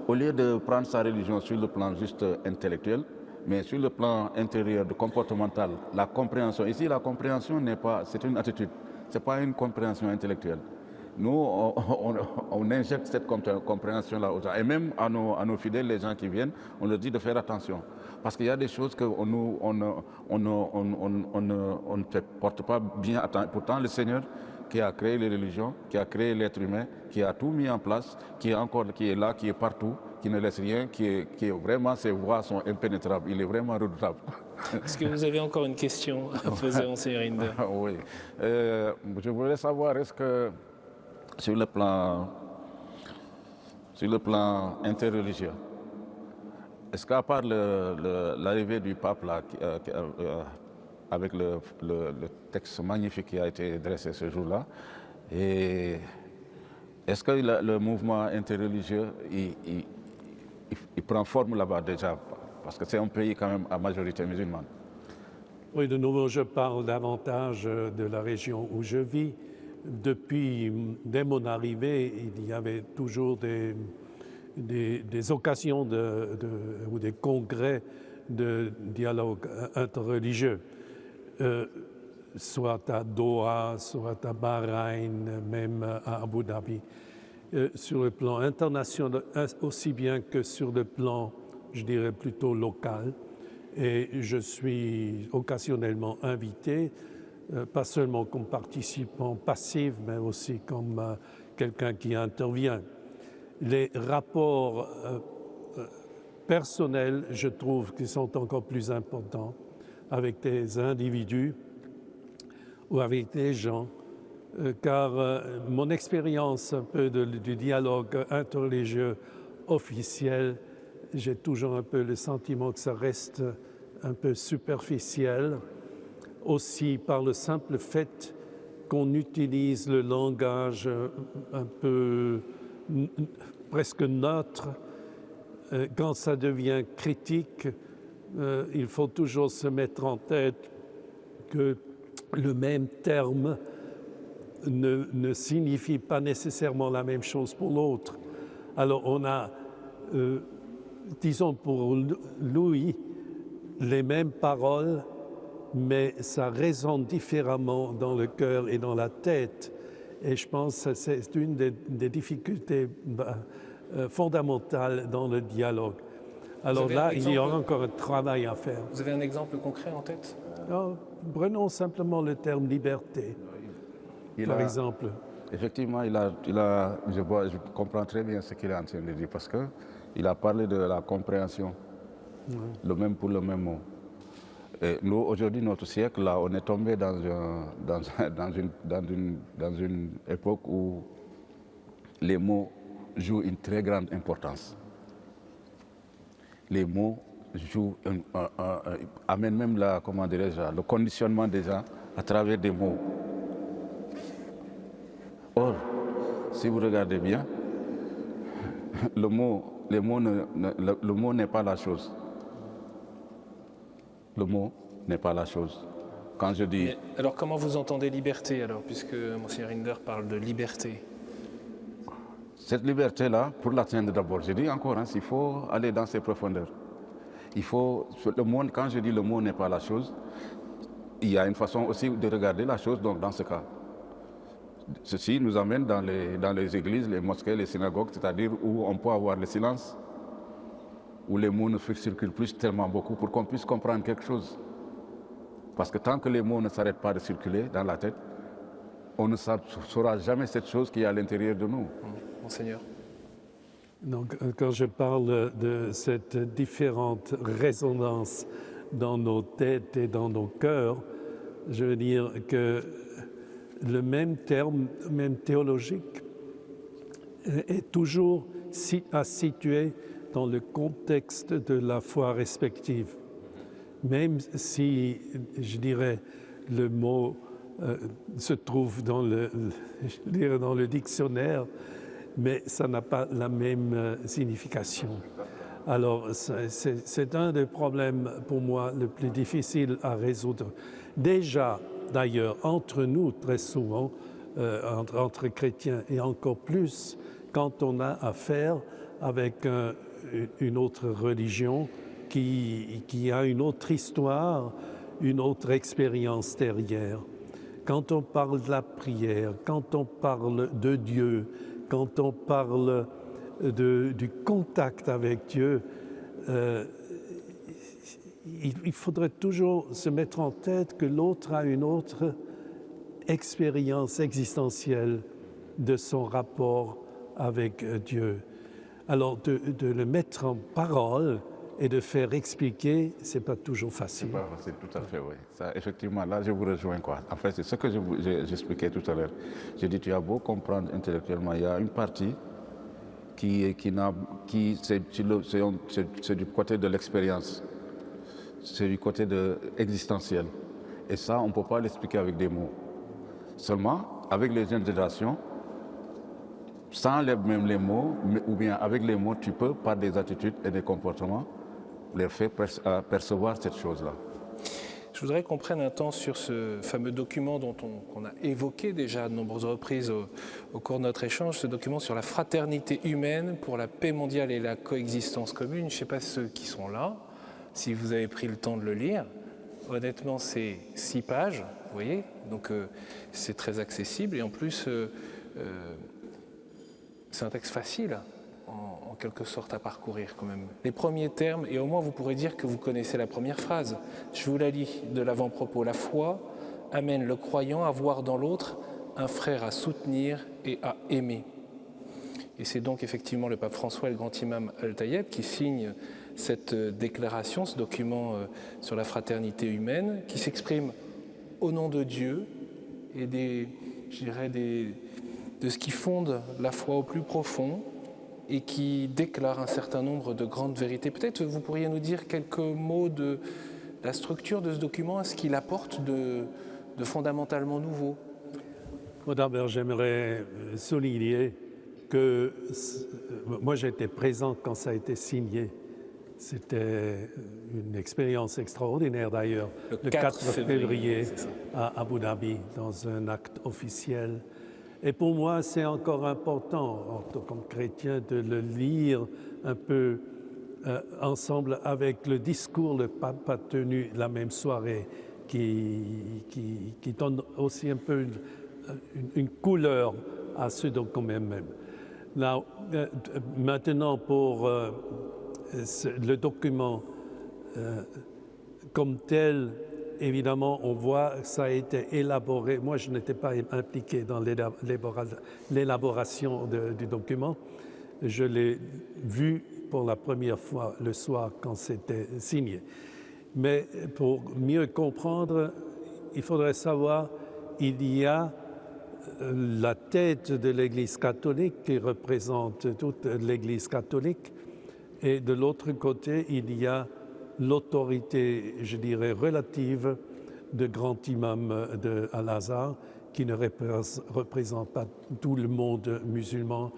au lieu de prendre sa religion sur le plan juste intellectuel, mais sur le plan intérieur, comportemental, la compréhension. Ici, la compréhension n'est pas... C'est une attitude, ce n'est pas une compréhension intellectuelle. Nous, on injecte cette compréhension-là aux gens. Et même à nos fidèles, les gens qui viennent, on leur dit de faire attention. Parce qu'il y a des choses qu'on ne porte pas bien attention. Pourtant, le Seigneur qui a créé les religions, qui a créé l'être humain, qui a tout mis en place, qui est là, qui est partout, qui ne laisse rien, qui est vraiment, ses voies sont impénétrables. Il est vraiment redoutable.
Est-ce que vous avez encore une question à poser, Monseigneur Rinder?
Oui. Je voulais savoir, est-ce que sur le plan interreligieux, est-ce qu'à part l'arrivée du pape là, avec le texte magnifique qui a été dressé ce jour-là, est-ce que le mouvement interreligieux il prend forme là-bas déjà? Parce que c'est un pays quand même à majorité musulmane.
Oui, de nouveau, je parle davantage de la région où je vis. Dès mon arrivée, il y avait toujours des occasions ou des congrès de dialogue interreligieux, soit à Doha, soit à Bahreïn, même à Abu Dhabi. Sur le plan international, aussi bien que sur le plan, je dirais, plutôt local. Et je suis occasionnellement invité, pas seulement comme participant passif, mais aussi comme quelqu'un qui intervient. Les rapports personnels, je trouve qu'ils sont encore plus importants avec des individus ou avec des gens, car mon expérience un peu du dialogue interreligieux officiel, j'ai toujours un peu le sentiment que ça reste un peu superficiel, aussi par le simple fait qu'on utilise le langage un peu presque neutre. Quand ça devient critique, il faut toujours se mettre en tête que le même terme ne signifie pas nécessairement la même chose pour l'autre. Alors on a, disons pour Louis, les mêmes paroles, mais ça résonne différemment dans le cœur et dans la tête. Et je pense que c'est une des difficultés fondamentales dans le dialogue. Alors là, il y aura encore un travail à faire.
Vous avez un exemple concret en tête?
Prenons simplement le terme liberté, par exemple.
Effectivement, je comprends très bien ce qu'il est en train de dire, parce qu'il a parlé de la compréhension, le même pour le même mot. Et nous, aujourd'hui, notre siècle, là, on est tombé dans une époque où les mots jouent une très grande importance. Les mots amènent même le conditionnement des gens à travers des mots. Or, si vous regardez bien, le mot n'est pas la chose. Le mot n'est pas la chose. Quand je dis...
Mais alors comment vous entendez liberté alors, puisque Monseigneur Rinder parle de liberté?
Cette liberté-là, pour l'atteindre d'abord, je dis encore, il faut aller dans ses profondeurs. Quand je dis le mot n'est pas la chose, il y a une façon aussi de regarder la chose donc, dans ce cas. Ceci nous amène dans les églises, les mosquées, les synagogues, c'est-à-dire où on peut avoir le silence, où les mots ne circulent plus tellement beaucoup pour qu'on puisse comprendre quelque chose. Parce que tant que les mots ne s'arrêtent pas de circuler dans la tête, on ne saura jamais cette chose qui est à l'intérieur de nous.
Monseigneur.
Donc, quand je parle de cette différente résonance dans nos têtes et dans nos cœurs, je veux dire que le même terme, même théologique, est toujours à situer dans le contexte de la foi respective. Même si, je dirais, le mot se trouve dans le dictionnaire, mais ça n'a pas la même signification. Alors, c'est un des problèmes pour moi le plus difficile à résoudre. Déjà, d'ailleurs, entre nous, très souvent, entre chrétiens, et encore plus quand on a affaire avec une autre religion qui a une autre histoire, une autre expérience derrière. Quand on parle de la prière, quand on parle de Dieu, quand on parle du contact avec Dieu, il faudrait toujours se mettre en tête que l'autre a une autre expérience existentielle de son rapport avec Dieu. Alors, de le mettre en parole et de faire expliquer, c'est pas toujours facile.
C'est pas facile, tout à fait, oui. Ça, effectivement, là, je vous rejoins, quoi. En fait, c'est ce que j'expliquais tout à l'heure. J'ai dit, tu as beau comprendre intellectuellement, il y a une partie c'est du côté de l'expérience, c'est du côté existentiel. Et ça, on ne peut pas l'expliquer avec des mots. Seulement, avec les jeunes générations, sans même les mots, ou bien avec les mots, tu peux, par des attitudes et des comportements, les faire percevoir cette chose-là.
Je voudrais qu'on prenne un temps sur ce fameux document qu'on a évoqué déjà à de nombreuses reprises au cours de notre échange, ce document sur la fraternité humaine pour la paix mondiale et la coexistence commune. Je ne sais pas ceux qui sont là, si vous avez pris le temps de le lire. Honnêtement, c'est 6 pages, vous voyez, donc c'est très accessible et en plus, c'est un texte facile, en quelque sorte, à parcourir quand même. Les premiers termes, et au moins vous pourrez dire que vous connaissez la première phrase. Je vous la lis de l'avant-propos. La foi amène le croyant à voir dans l'autre un frère à soutenir et à aimer. Et c'est donc effectivement le pape François, le grand imam Al-Tayeb, qui signe cette déclaration, ce document sur la fraternité humaine, qui s'exprime au nom de Dieu et de ce qui fonde la foi au plus profond et qui déclare un certain nombre de grandes vérités. Peut-être vous pourriez nous dire quelques mots de la structure de ce document, ce qu'il apporte de fondamentalement nouveau.
D'abord, j'aimerais souligner que moi j'étais présent quand ça a été signé. C'était une expérience extraordinaire d'ailleurs, le 4 février à Abu Dhabi, dans un acte officiel. Et pour moi, c'est encore important, en tant que chrétien, de le lire un peu ensemble avec le discours le pape a tenu la même soirée, qui donne aussi un peu une couleur à ce document même. Là, maintenant, pour le document comme tel, évidemment, on voit que ça a été élaboré. Moi, je n'étais pas impliqué dans l'élaboration du document. Je l'ai vu pour la première fois le soir quand c'était signé. Mais pour mieux comprendre, il faudrait savoir qu'il y a la tête de l'Église catholique qui représente toute l'Église catholique, et de l'autre côté, il y a l'autorité, je dirais, relative de grand imam de Al-Azhar, qui ne représente pas tout le monde musulman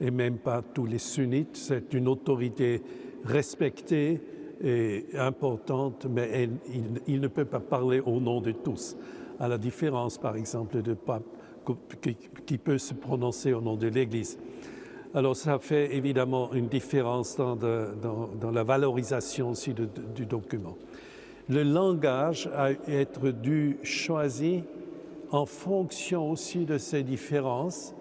et même pas tous les sunnites. C'est une autorité respectée et importante, mais il ne peut pas parler au nom de tous, à la différence, par exemple, de pape qui peut se prononcer au nom de l'Église. Alors ça fait évidemment une différence dans la valorisation aussi du document. Le langage a été dû choisi en fonction aussi de ces différences,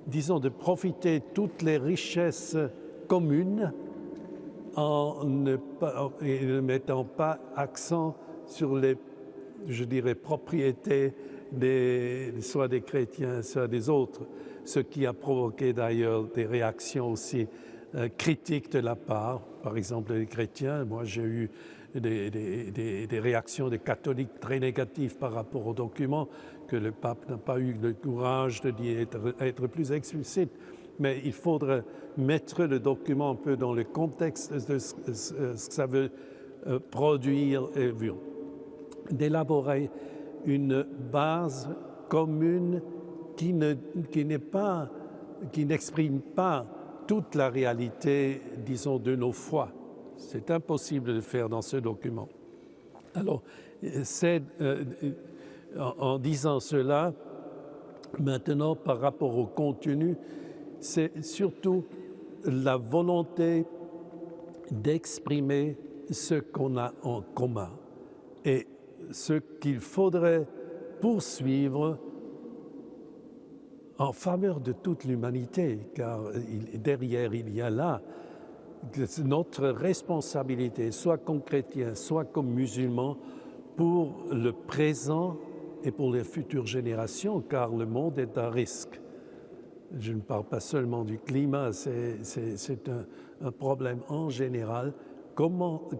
disons de profiter de toutes les richesses communes en ne mettant pas accent sur les, je dirais, propriétés soit des chrétiens, soit des autres, ce qui a provoqué d'ailleurs des réactions aussi critiques de la part, par exemple, des chrétiens. Moi, j'ai eu des réactions des catholiques très négatives par rapport au document, que le pape n'a pas eu le courage de dire, être plus explicite. Mais il faudrait mettre le document un peu dans le contexte de ce que ça veut produire et d'élaborer une base commune qui n'exprime pas toute la réalité, disons, de nos foi. C'est impossible de le faire dans ce document. Alors, en disant cela, maintenant, par rapport au contenu, c'est surtout la volonté d'exprimer ce qu'on a en commun et ce qu'il faudrait poursuivre en faveur de toute l'humanité, car derrière il y a là notre responsabilité, soit comme chrétiens, soit comme musulmans, pour le présent et pour les futures générations, car le monde est à risque. Je ne parle pas seulement du climat, c'est un problème en général.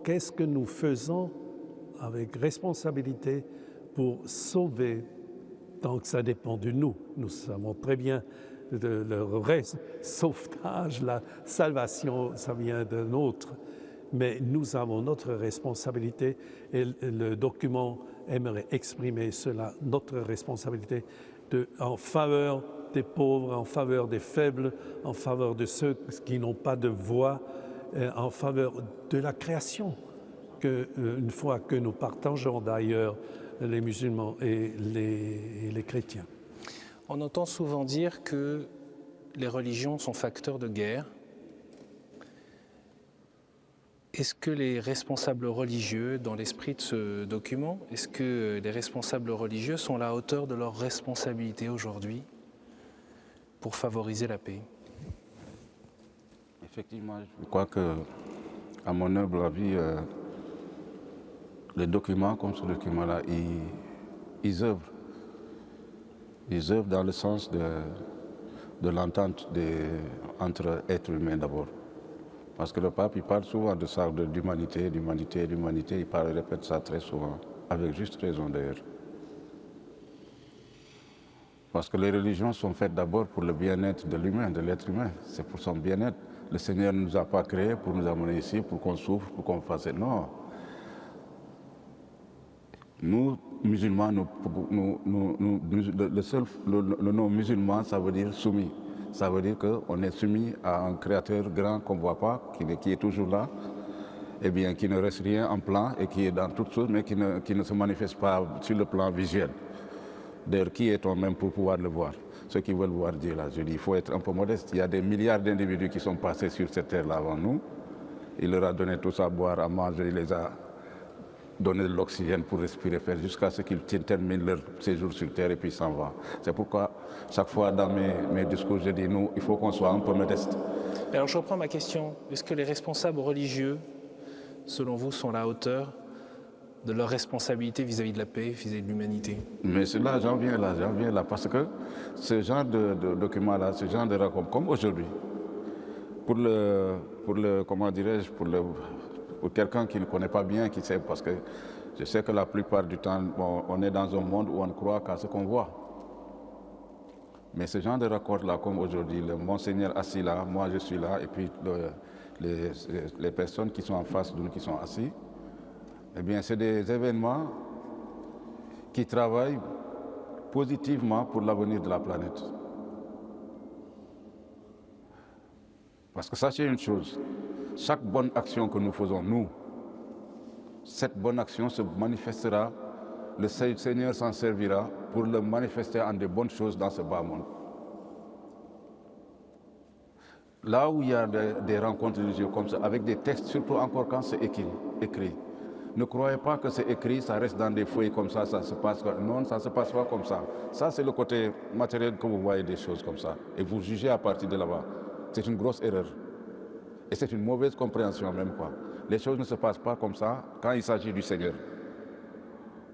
Qu'est-ce que nous faisons avec responsabilité pour sauver, tant que ça dépend de nous? Nous savons très bien le vrai sauvetage, la salvation, ça vient d'un autre. Mais nous avons notre responsabilité et le document aimerait exprimer cela, notre responsabilité en faveur des pauvres, en faveur des faibles, en faveur de ceux qui n'ont pas de voix, en faveur de la création, une fois que nous partageons d'ailleurs les musulmans et les chrétiens.
On entend souvent dire que les religions sont facteurs de guerre. Est-ce que les responsables religieux, dans l'esprit de ce document, est-ce que les responsables religieux sont à la hauteur de leurs responsabilités aujourd'hui pour favoriser la paix?
Effectivement, je crois que, à mon humble avis, les documents comme ce document-là, ils œuvrent. Ils œuvrent dans le sens de l'entente entre êtres humains d'abord. Parce que le pape, il parle souvent de ça, d'humanité, il répète ça très souvent, avec juste raison d'ailleurs. Parce que les religions sont faites d'abord pour le bien-être de l'humain, de l'être humain. C'est pour son bien-être. Le Seigneur ne nous a pas créés pour nous amener ici, pour qu'on souffre, pour qu'on fasse... Non. Nous, musulmans, le nom musulman, ça veut dire soumis. Ça veut dire qu'on est soumis à un créateur grand qu'on ne voit pas, qui est toujours là, et bien qui ne reste rien en plan et qui est dans toutes choses, mais qui ne se manifeste pas sur le plan visuel. D'ailleurs, qui est-on même pour pouvoir le voir? Ceux qui veulent voir Dieu, là, je dis, il faut être un peu modeste. Il y a des milliards d'individus qui sont passés sur cette terre-là avant nous. Il leur a donné tout ça à boire, à manger, il les a donné de l'oxygène pour respirer, faire jusqu'à ce qu'ils terminent leur séjour sur terre et puis s'en vont. C'est pourquoi, chaque fois dans mes discours, je dis, nous, il faut qu'on soit un peu modeste.
Alors je reprends ma question. Est-ce que les responsables religieux, selon vous, sont à la hauteur de leur responsabilité vis-à-vis de la paix, vis-à-vis de l'humanité?
Mais là, j'en viens là, parce que ce genre de document-là, ce genre de raconte, comme aujourd'hui, pour quelqu'un qui ne connaît pas bien, qui sait, parce que je sais que la plupart du temps, on est dans un monde où on ne croit qu'à ce qu'on voit. Mais ce genre de raccord-là, comme aujourd'hui, le Monseigneur assis là, moi je suis là, et puis les personnes qui sont en face de nous, qui sont assis, eh bien, c'est des événements qui travaillent positivement pour l'avenir de la planète. Parce que sachez une chose, chaque bonne action que nous faisons, nous, cette bonne action se manifestera, le Seigneur s'en servira pour le manifester en de bonnes choses dans ce bas monde. Là où il y a des rencontres religieuses comme ça, avec des textes, surtout encore quand c'est écrit, ne croyez pas que c'est écrit, ça reste dans des feuilles comme ça se passe. Non, ça ne se passe pas comme ça. Ça, c'est le côté matériel que vous voyez des choses comme ça. Et vous jugez à partir de là-bas. C'est une grosse erreur. Et c'est une mauvaise compréhension même, quoi. Les choses ne se passent pas comme ça quand il s'agit du Seigneur.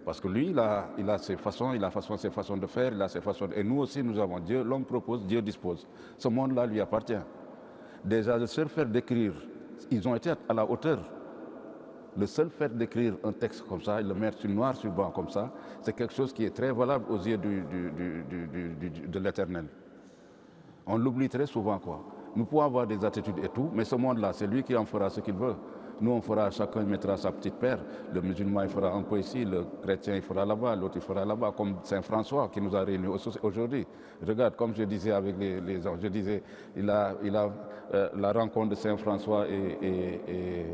Parce que lui, il a ses façons, ses façons de faire, il a ses façons. Et nous aussi, nous avons Dieu, l'homme propose, Dieu dispose. Ce monde-là lui appartient. Déjà, le seul fait d'écrire, ils ont été à la hauteur. Le seul fait d'écrire un texte comme ça, et le mettre sur noir sur blanc comme ça, c'est quelque chose qui est très valable aux yeux de l'Éternel. On l'oublie très souvent, quoi. Nous pouvons avoir des attitudes et tout, mais ce monde-là, c'est lui qui en fera ce qu'il veut. Nous, on fera, chacun mettra sa petite paire. Le musulman, il fera un peu ici, le chrétien, il fera là-bas, l'autre, il fera là-bas, comme Saint François qui nous a réunis aujourd'hui. Regarde, comme je disais avec les gens, je disais, il a la rencontre de Saint François et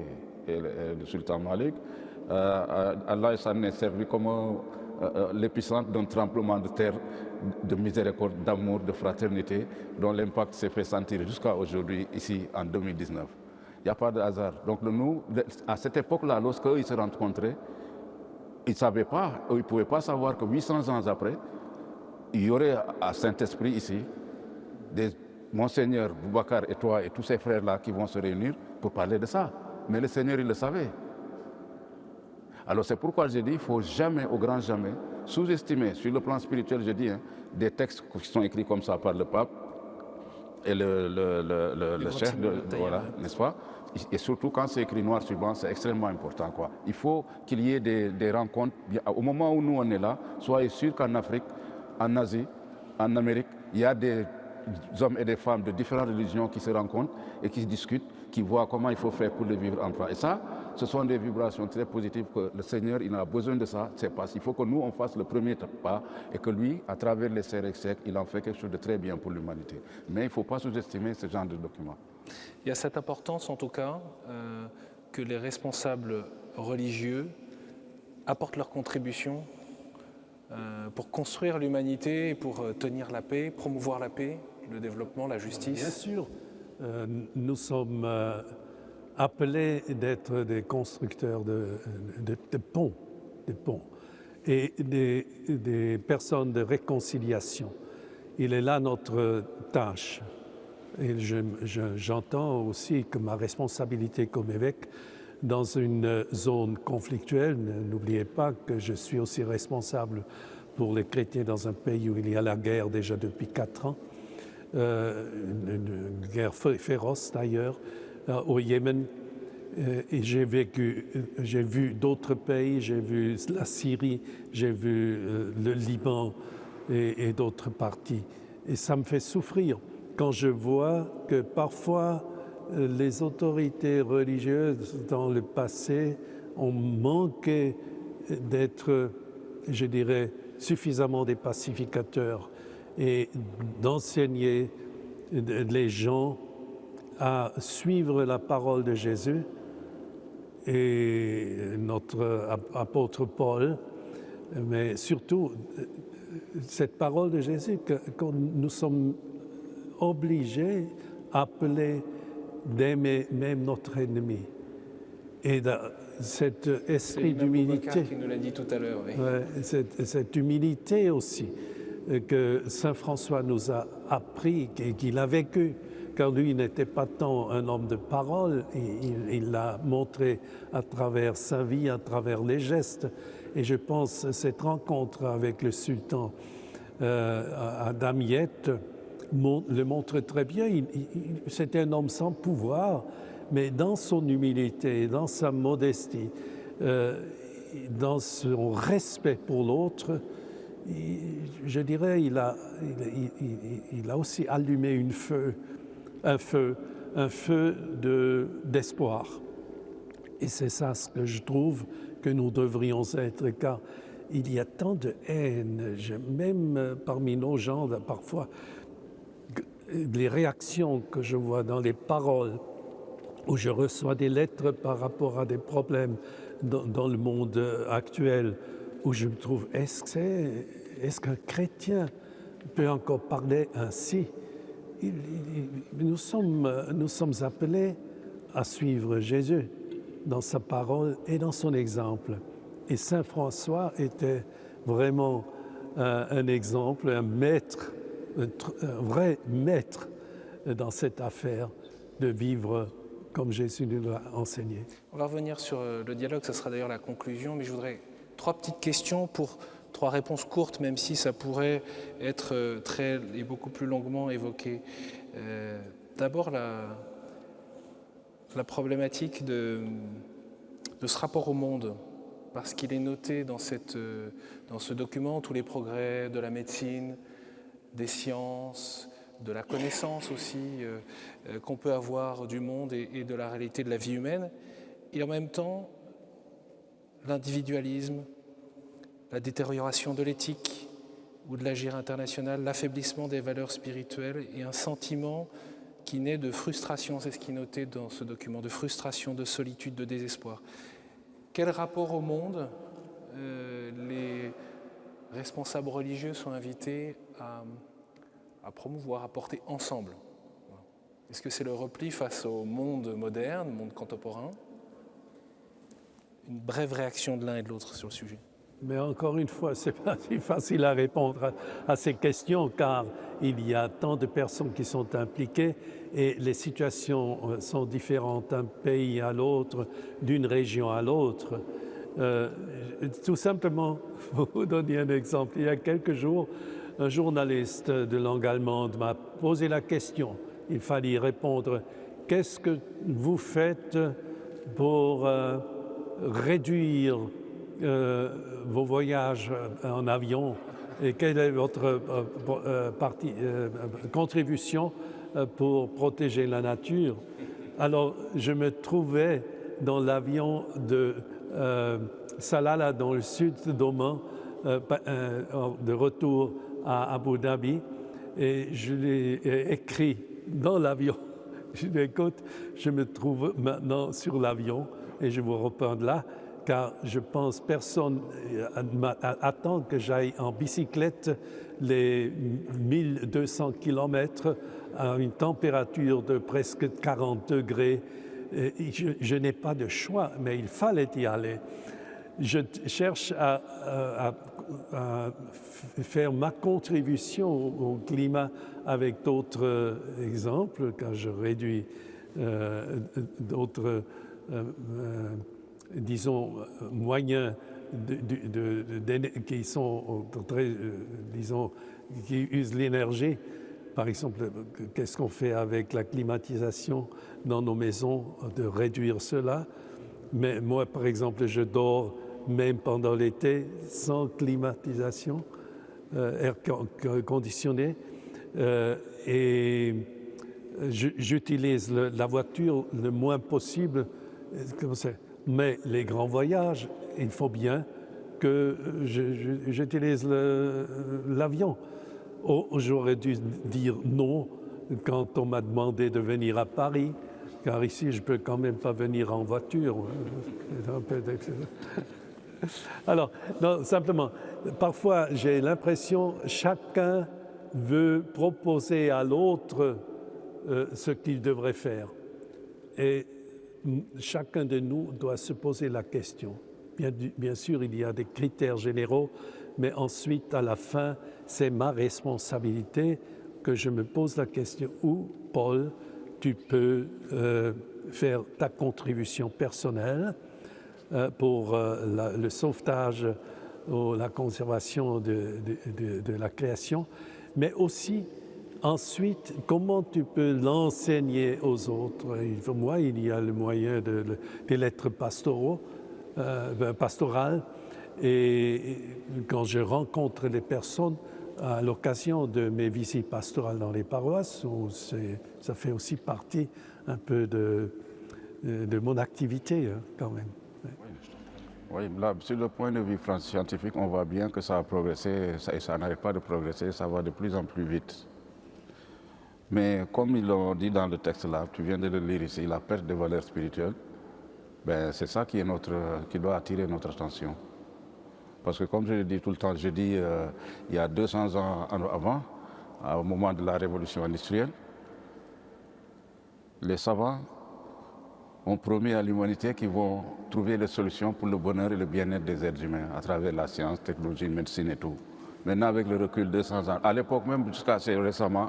le sultan Malik. Allah s'en est servi comme l'épicentre d'un tremblement de terre, de miséricorde, d'amour, de fraternité, dont l'impact s'est fait sentir jusqu'à aujourd'hui, ici, en 2019. Il n'y a pas de hasard. Donc nous, à cette époque-là, lorsqu'ils se rencontraient, ils ne savaient pas, ils ne pouvaient pas savoir que 800 ans après, il y aurait à Saint-Esprit ici, des Monseigneur Boubacar et toi et tous ces frères-là qui vont se réunir pour parler de ça. Mais le Seigneur, il le savait. Alors c'est pourquoi je dis, il ne faut jamais, au grand jamais, sous-estimer, sur le plan spirituel, je dis, des textes qui sont écrits comme ça par le pape et le chef, voilà, n'est-ce pas? Et surtout quand c'est écrit noir sur blanc, c'est extrêmement important, quoi. Il faut qu'il y ait des rencontres. Au moment où nous on est là, soyez sûrs qu'en Afrique, en Asie, en Amérique, il y a des hommes et des femmes de différentes religions qui se rencontrent et qui discutent, qui voient comment il faut faire pour le vivre en paix. Et ça, ce sont des vibrations très positives que le Seigneur, il a besoin de ça. C'est parce qu'il faut que nous, on fasse le premier pas et que lui, à travers les siècles, il en fait quelque chose de très bien pour l'humanité. Mais il ne faut pas sous-estimer ce genre de documents.
Il y a cette importance, en tout cas, que les responsables religieux apportent leur contribution pour construire l'humanité, pour tenir la paix, promouvoir la paix, le développement, la justice.
Bien sûr, nous sommes appelés d'être des constructeurs de ponts, et des personnes de réconciliation. Il est là notre tâche. Et j'entends aussi que ma responsabilité comme évêque dans une zone conflictuelle, n'oubliez pas que je suis aussi responsable pour les chrétiens dans un pays où il y a la guerre déjà depuis 4 ans, une guerre féroce d'ailleurs, au Yémen. Et j'ai vu d'autres pays, j'ai vu la Syrie, j'ai vu le Liban et d'autres parties. Et ça me fait souffrir quand je vois que parfois les autorités religieuses dans le passé ont manqué d'être, je dirais, suffisamment des pacificateurs et d'enseigner les gens à suivre la parole de Jésus. Et notre apôtre Paul, mais surtout cette parole de Jésus que nous sommes obligés, appelés d'aimer même notre ennemi. Et cet esprit d'humilité,
qui nous l'a dit tout à l'heure, oui.
cette humilité aussi que Saint François nous a appris et qu'il a vécu, car lui n'était pas tant un homme de parole, il l'a montré à travers sa vie, à travers les gestes. Et je pense que cette rencontre avec le sultan à Damiette le montre très bien. C'était un homme sans pouvoir, mais dans son humilité, dans sa modestie, dans son respect pour l'autre, je dirais, il a aussi allumé un feu d'espoir. Et c'est ça ce que je trouve que nous devrions être, car il y a tant de haine, même parmi nos gens, parfois, les réactions que je vois dans les paroles, où je reçois des lettres par rapport à des problèmes dans le monde actuel, où je me trouve, est-ce qu'un chrétien peut encore parler ainsi? Nous sommes appelés à suivre Jésus dans sa parole et dans son exemple. Et Saint François était vraiment un exemple, un maître, un vrai maître dans cette affaire de vivre comme Jésus nous l'a enseigné.
On va revenir sur le dialogue, ce sera d'ailleurs la conclusion, mais je voudrais 3 petites questions pour 3 réponses courtes, même si ça pourrait être très et beaucoup plus longuement évoqué. D'abord, la problématique de ce rapport au monde, parce qu'il est noté dans ce document tous les progrès de la médecine, des sciences, de la connaissance aussi qu'on peut avoir du monde et de la réalité de la vie humaine, et en même temps l'individualisme, la détérioration de l'éthique ou de l'agir international, l'affaiblissement des valeurs spirituelles et un sentiment qui naît de frustration, c'est ce qui est noté dans ce document, de frustration, de solitude, de désespoir. Quel rapport au monde les responsables religieux sont invités à promouvoir, à porter ensemble? Est-ce que c'est le repli face au monde moderne, monde contemporain? Une brève réaction de l'un et de l'autre sur le sujet.
Mais encore une fois, ce n'est pas si facile à répondre à ces questions car il y a tant de personnes qui sont impliquées et les situations sont différentes d'un pays à l'autre, d'une région à l'autre. Tout simplement, pour vous donner un exemple, il y a quelques jours, un journaliste de langue allemande m'a posé la question. Il fallait répondre « Qu'est-ce que vous faites pour réduire vos voyages en avion et quelle est votre contribution pour protéger la nature ?» Alors, je me trouvais dans l'avion de Salalah, dans le sud d'Oman, de retour à Abu Dhabi, et je l'ai écrit dans l'avion. Je dis, écoute, je me trouve maintenant sur l'avion et je vous reprends de là, car je pense personne attend que j'aille en bicyclette les 1200 km à une température de presque 40 degrés. Je n'ai pas de choix, mais il fallait y aller. Je cherche à faire ma contribution au climat avec d'autres exemples, quand je réduis d'autres disons, moyens qui sont très, disons, qui usent l'énergie. Par exemple, qu'est-ce qu'on fait avec la climatisation dans nos maisons, de réduire cela. Mais moi, par exemple, je dors même pendant l'été sans climatisation, air conditionné, et j'utilise la voiture le moins possible. Mais les grands voyages, il faut bien que j'utilise l'avion. J'aurais dû dire non quand on m'a demandé de venir à Paris, car ici, je ne peux quand même pas venir en voiture. Alors, non, simplement, parfois, j'ai l'impression que chacun veut proposer à l'autre ce qu'il devrait faire. Et chacun de nous doit se poser la question. Bien sûr, il y a des critères généraux, mais ensuite, à la fin, c'est ma responsabilité que je me pose la question où, Paul, tu peux faire ta contribution personnelle pour le sauvetage ou la conservation de la création, mais aussi ensuite, comment tu peux l'enseigner aux autres? Pour moi, il y a le moyen des lettres pastorales. Et quand je rencontre les personnes à l'occasion de mes visites pastorales dans les paroisses, ça fait aussi partie un peu de mon activité quand même.
Oui, là, sur le point de vue scientifique, on voit bien que ça a progressé et ça n'arrête pas de progresser, ça va de plus en plus vite. Mais comme ils l'ont dit dans le texte là, tu viens de le lire ici, la perte de valeurs spirituelles, ben, c'est ça qui doit attirer notre attention. Parce que comme je le dis tout le temps, je dis il y a 200 ans avant, au moment de la révolution industrielle, les savants ont promis à l'humanité qu'ils vont trouver les solutions pour le bonheur et le bien-être des êtres humains à travers la science, technologie, médecine et tout. Maintenant, avec le recul de 200 ans, à l'époque même, jusqu'à assez récemment,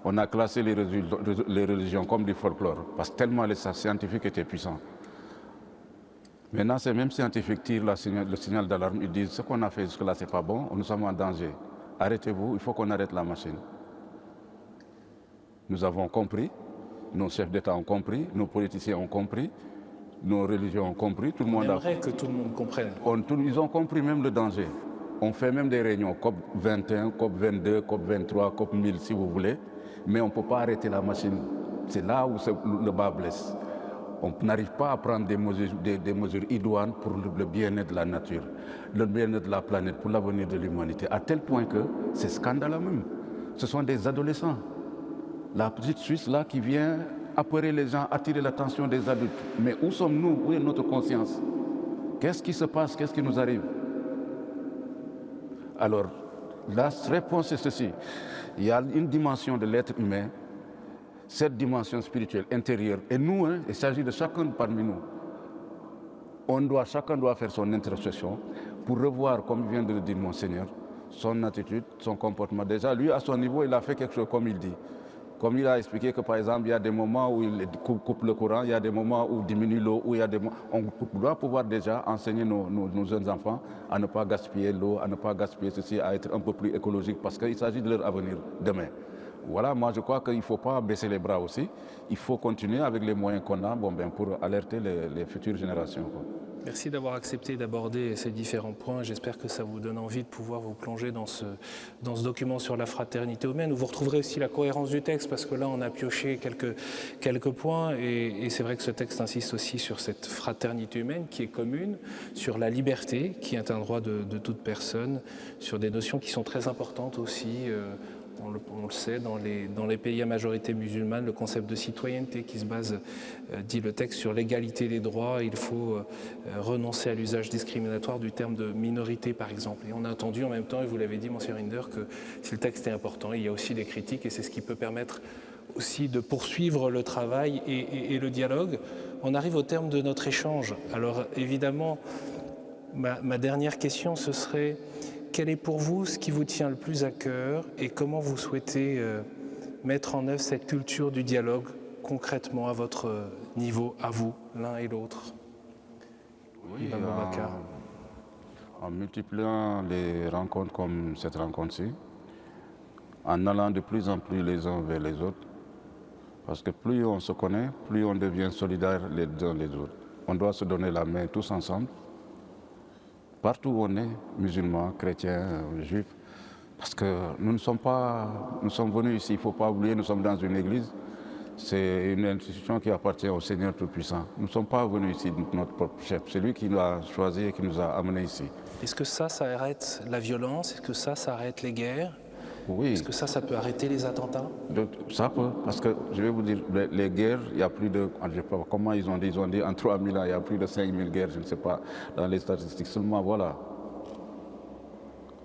on a classé les religions comme du folklore, parce que tellement les scientifiques étaient puissants. Maintenant, ces mêmes scientifiques tirent le signal d'alarme, ils disent ce qu'on a fait jusque-là, ce n'est pas bon, nous sommes en danger. Arrêtez-vous, il faut qu'on arrête la machine. Nous avons compris, nos chefs d'État ont compris, nos politiciens ont compris, nos religions ont compris, tout le monde a...
que tout le monde comprenne.
Ils ont compris même le danger. On fait même des réunions COP 21, COP 22, COP 23, COP 1000 si vous voulez, mais on ne peut pas arrêter la machine. C'est là où le bas blesse. On n'arrive pas à prendre des mesures idoines pour le bien-être de la nature, le bien-être de la planète, pour l'avenir de l'humanité, à tel point que c'est scandaleux même. Ce sont des adolescents. La petite Suisse là qui vient apeurer les gens, attirer l'attention des adultes. Mais où sommes-nous? Où est notre conscience? Qu'est-ce qui se passe? Qu'est-ce qui nous arrive? Alors, la réponse est ceci. Il y a une dimension de l'être humain, cette dimension spirituelle intérieure. Et nous, il s'agit de chacun parmi nous. Chacun doit faire son introspection pour revoir, comme vient de le dire Monseigneur, son attitude, son comportement. Déjà, lui, à son niveau, il a fait quelque chose comme il dit. Comme il a expliqué que, par exemple, il y a des moments où il coupe le courant, il y a des moments où il diminue l'eau, où il y a des moments... On doit pouvoir déjà enseigner nos jeunes enfants à ne pas gaspiller l'eau, à ne pas gaspiller ceci, à être un peu plus écologique, parce qu'il s'agit de leur avenir demain. Voilà, moi je crois qu'il ne faut pas baisser les bras aussi. Il faut continuer avec les moyens qu'on a pour alerter les futures générations, quoi.
Merci d'avoir accepté d'aborder ces différents points. J'espère que ça vous donne envie de pouvoir vous plonger dans ce document sur la fraternité humaine, où vous retrouverez aussi la cohérence du texte, parce que là, on a pioché quelques points, et c'est vrai que ce texte insiste aussi sur cette fraternité humaine qui est commune, sur la liberté, qui est un droit de toute personne, sur des notions qui sont très importantes aussi. On le sait, dans les pays à majorité musulmane, le concept de citoyenneté qui se base, dit le texte, sur l'égalité des droits. Il faut renoncer à l'usage discriminatoire du terme de minorité, par exemple. Et on a entendu en même temps, et vous l'avez dit, Monsieur Rinder, que si le texte est important, il y a aussi des critiques, et c'est ce qui peut permettre aussi de poursuivre le travail et le dialogue. On arrive au terme de notre échange. Alors évidemment, ma dernière question, ce serait... Quel est pour vous ce qui vous tient le plus à cœur et comment vous souhaitez mettre en œuvre cette culture du dialogue concrètement à votre niveau, à vous, l'un et l'autre?
Oui, en multipliant les rencontres comme cette rencontre-ci, en allant de plus en plus les uns vers les autres, parce que plus on se connaît, plus on devient solidaires les uns les autres. On doit se donner la main tous ensemble. Partout où on est, musulmans, chrétiens, juifs, parce que nous sommes venus ici, il ne faut pas oublier, nous sommes dans une église, c'est une institution qui appartient au Seigneur Tout-Puissant. Nous ne sommes pas venus ici de notre propre chef, c'est lui qui nous a choisis et qui nous a amenés ici.
Est-ce que ça arrête la violence? Est-ce que ça arrête les guerres?
Oui.
Est-ce que ça peut arrêter les attentats?
Ça peut, parce que je vais vous dire, les guerres, il y a plus de, je sais pas comment ils ont dit en 3000 ans, il y a plus de 5000 guerres, je ne sais pas, dans les statistiques. Seulement, voilà.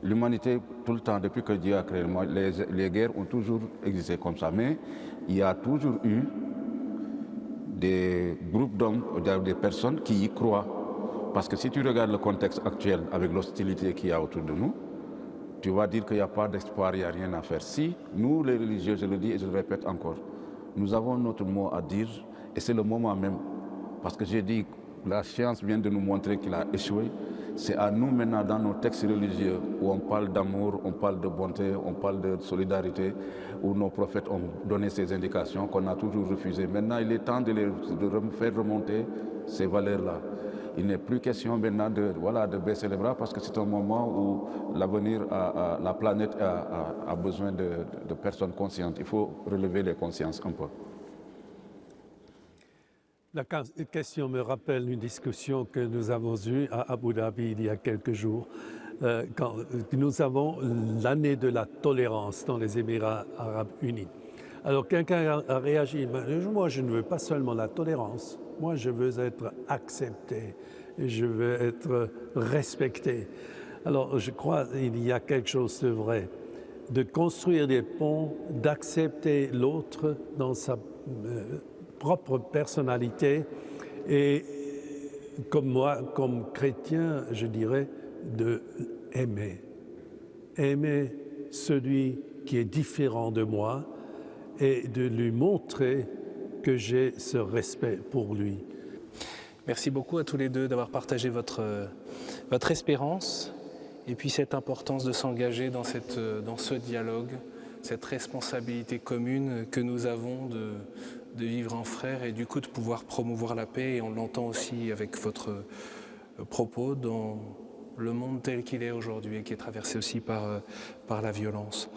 L'humanité, tout le temps, depuis que Dieu a créé le monde, les guerres ont toujours existé comme ça. Mais il y a toujours eu des groupes d'hommes, des personnes qui y croient. Parce que si tu regardes le contexte actuel avec l'hostilité qu'il y a autour de nous, tu vas dire qu'il n'y a pas d'espoir, il n'y a rien à faire. Si nous, les religieux, je le dis et je le répète encore, nous avons notre mot à dire, et c'est le moment même, parce que j'ai dit, la science vient de nous montrer qu'il a échoué, c'est à nous maintenant, dans nos textes religieux, où on parle d'amour, on parle de bonté, on parle de solidarité, où nos prophètes ont donné ces indications qu'on a toujours refusées. Maintenant, il est temps de faire remonter ces valeurs-là. Il n'est plus question maintenant de baisser les bras, parce que c'est un moment où l'avenir, la planète a besoin de personnes conscientes. Il faut relever les consciences un peu.
La question me rappelle une discussion que nous avons eue à Abu Dhabi il y a quelques jours, quand nous avons l'année de la tolérance dans les Émirats arabes unis. Alors quelqu'un a réagi, moi je ne veux pas seulement la tolérance, moi je veux être accepté, et je veux être respecté. Alors je crois qu'il y a quelque chose de vrai, de construire des ponts, d'accepter l'autre dans sa propre personnalité et comme moi, comme chrétien, je dirais, de aimer celui qui est différent de moi et de lui montrer que j'ai ce respect pour lui.
Merci beaucoup à tous les deux d'avoir partagé votre espérance et puis cette importance de s'engager dans ce dialogue, cette responsabilité commune que nous avons de vivre en frères et du coup de pouvoir promouvoir la paix. Et on l'entend aussi avec votre propos dans le monde tel qu'il est aujourd'hui et qui est traversé aussi par la violence.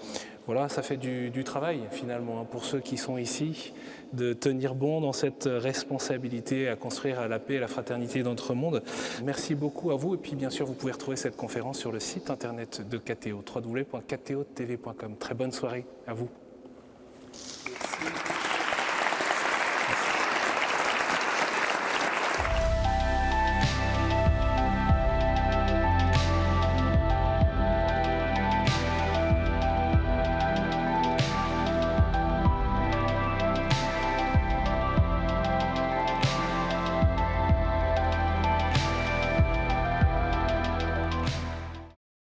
Voilà, ça fait du travail finalement pour ceux qui sont ici, de tenir bon dans cette responsabilité à construire la paix et la fraternité dans notre monde. Merci beaucoup à vous et puis bien sûr vous pouvez retrouver cette conférence sur le site internet de KTO, www.ktotv.com. Très bonne soirée à vous. Merci.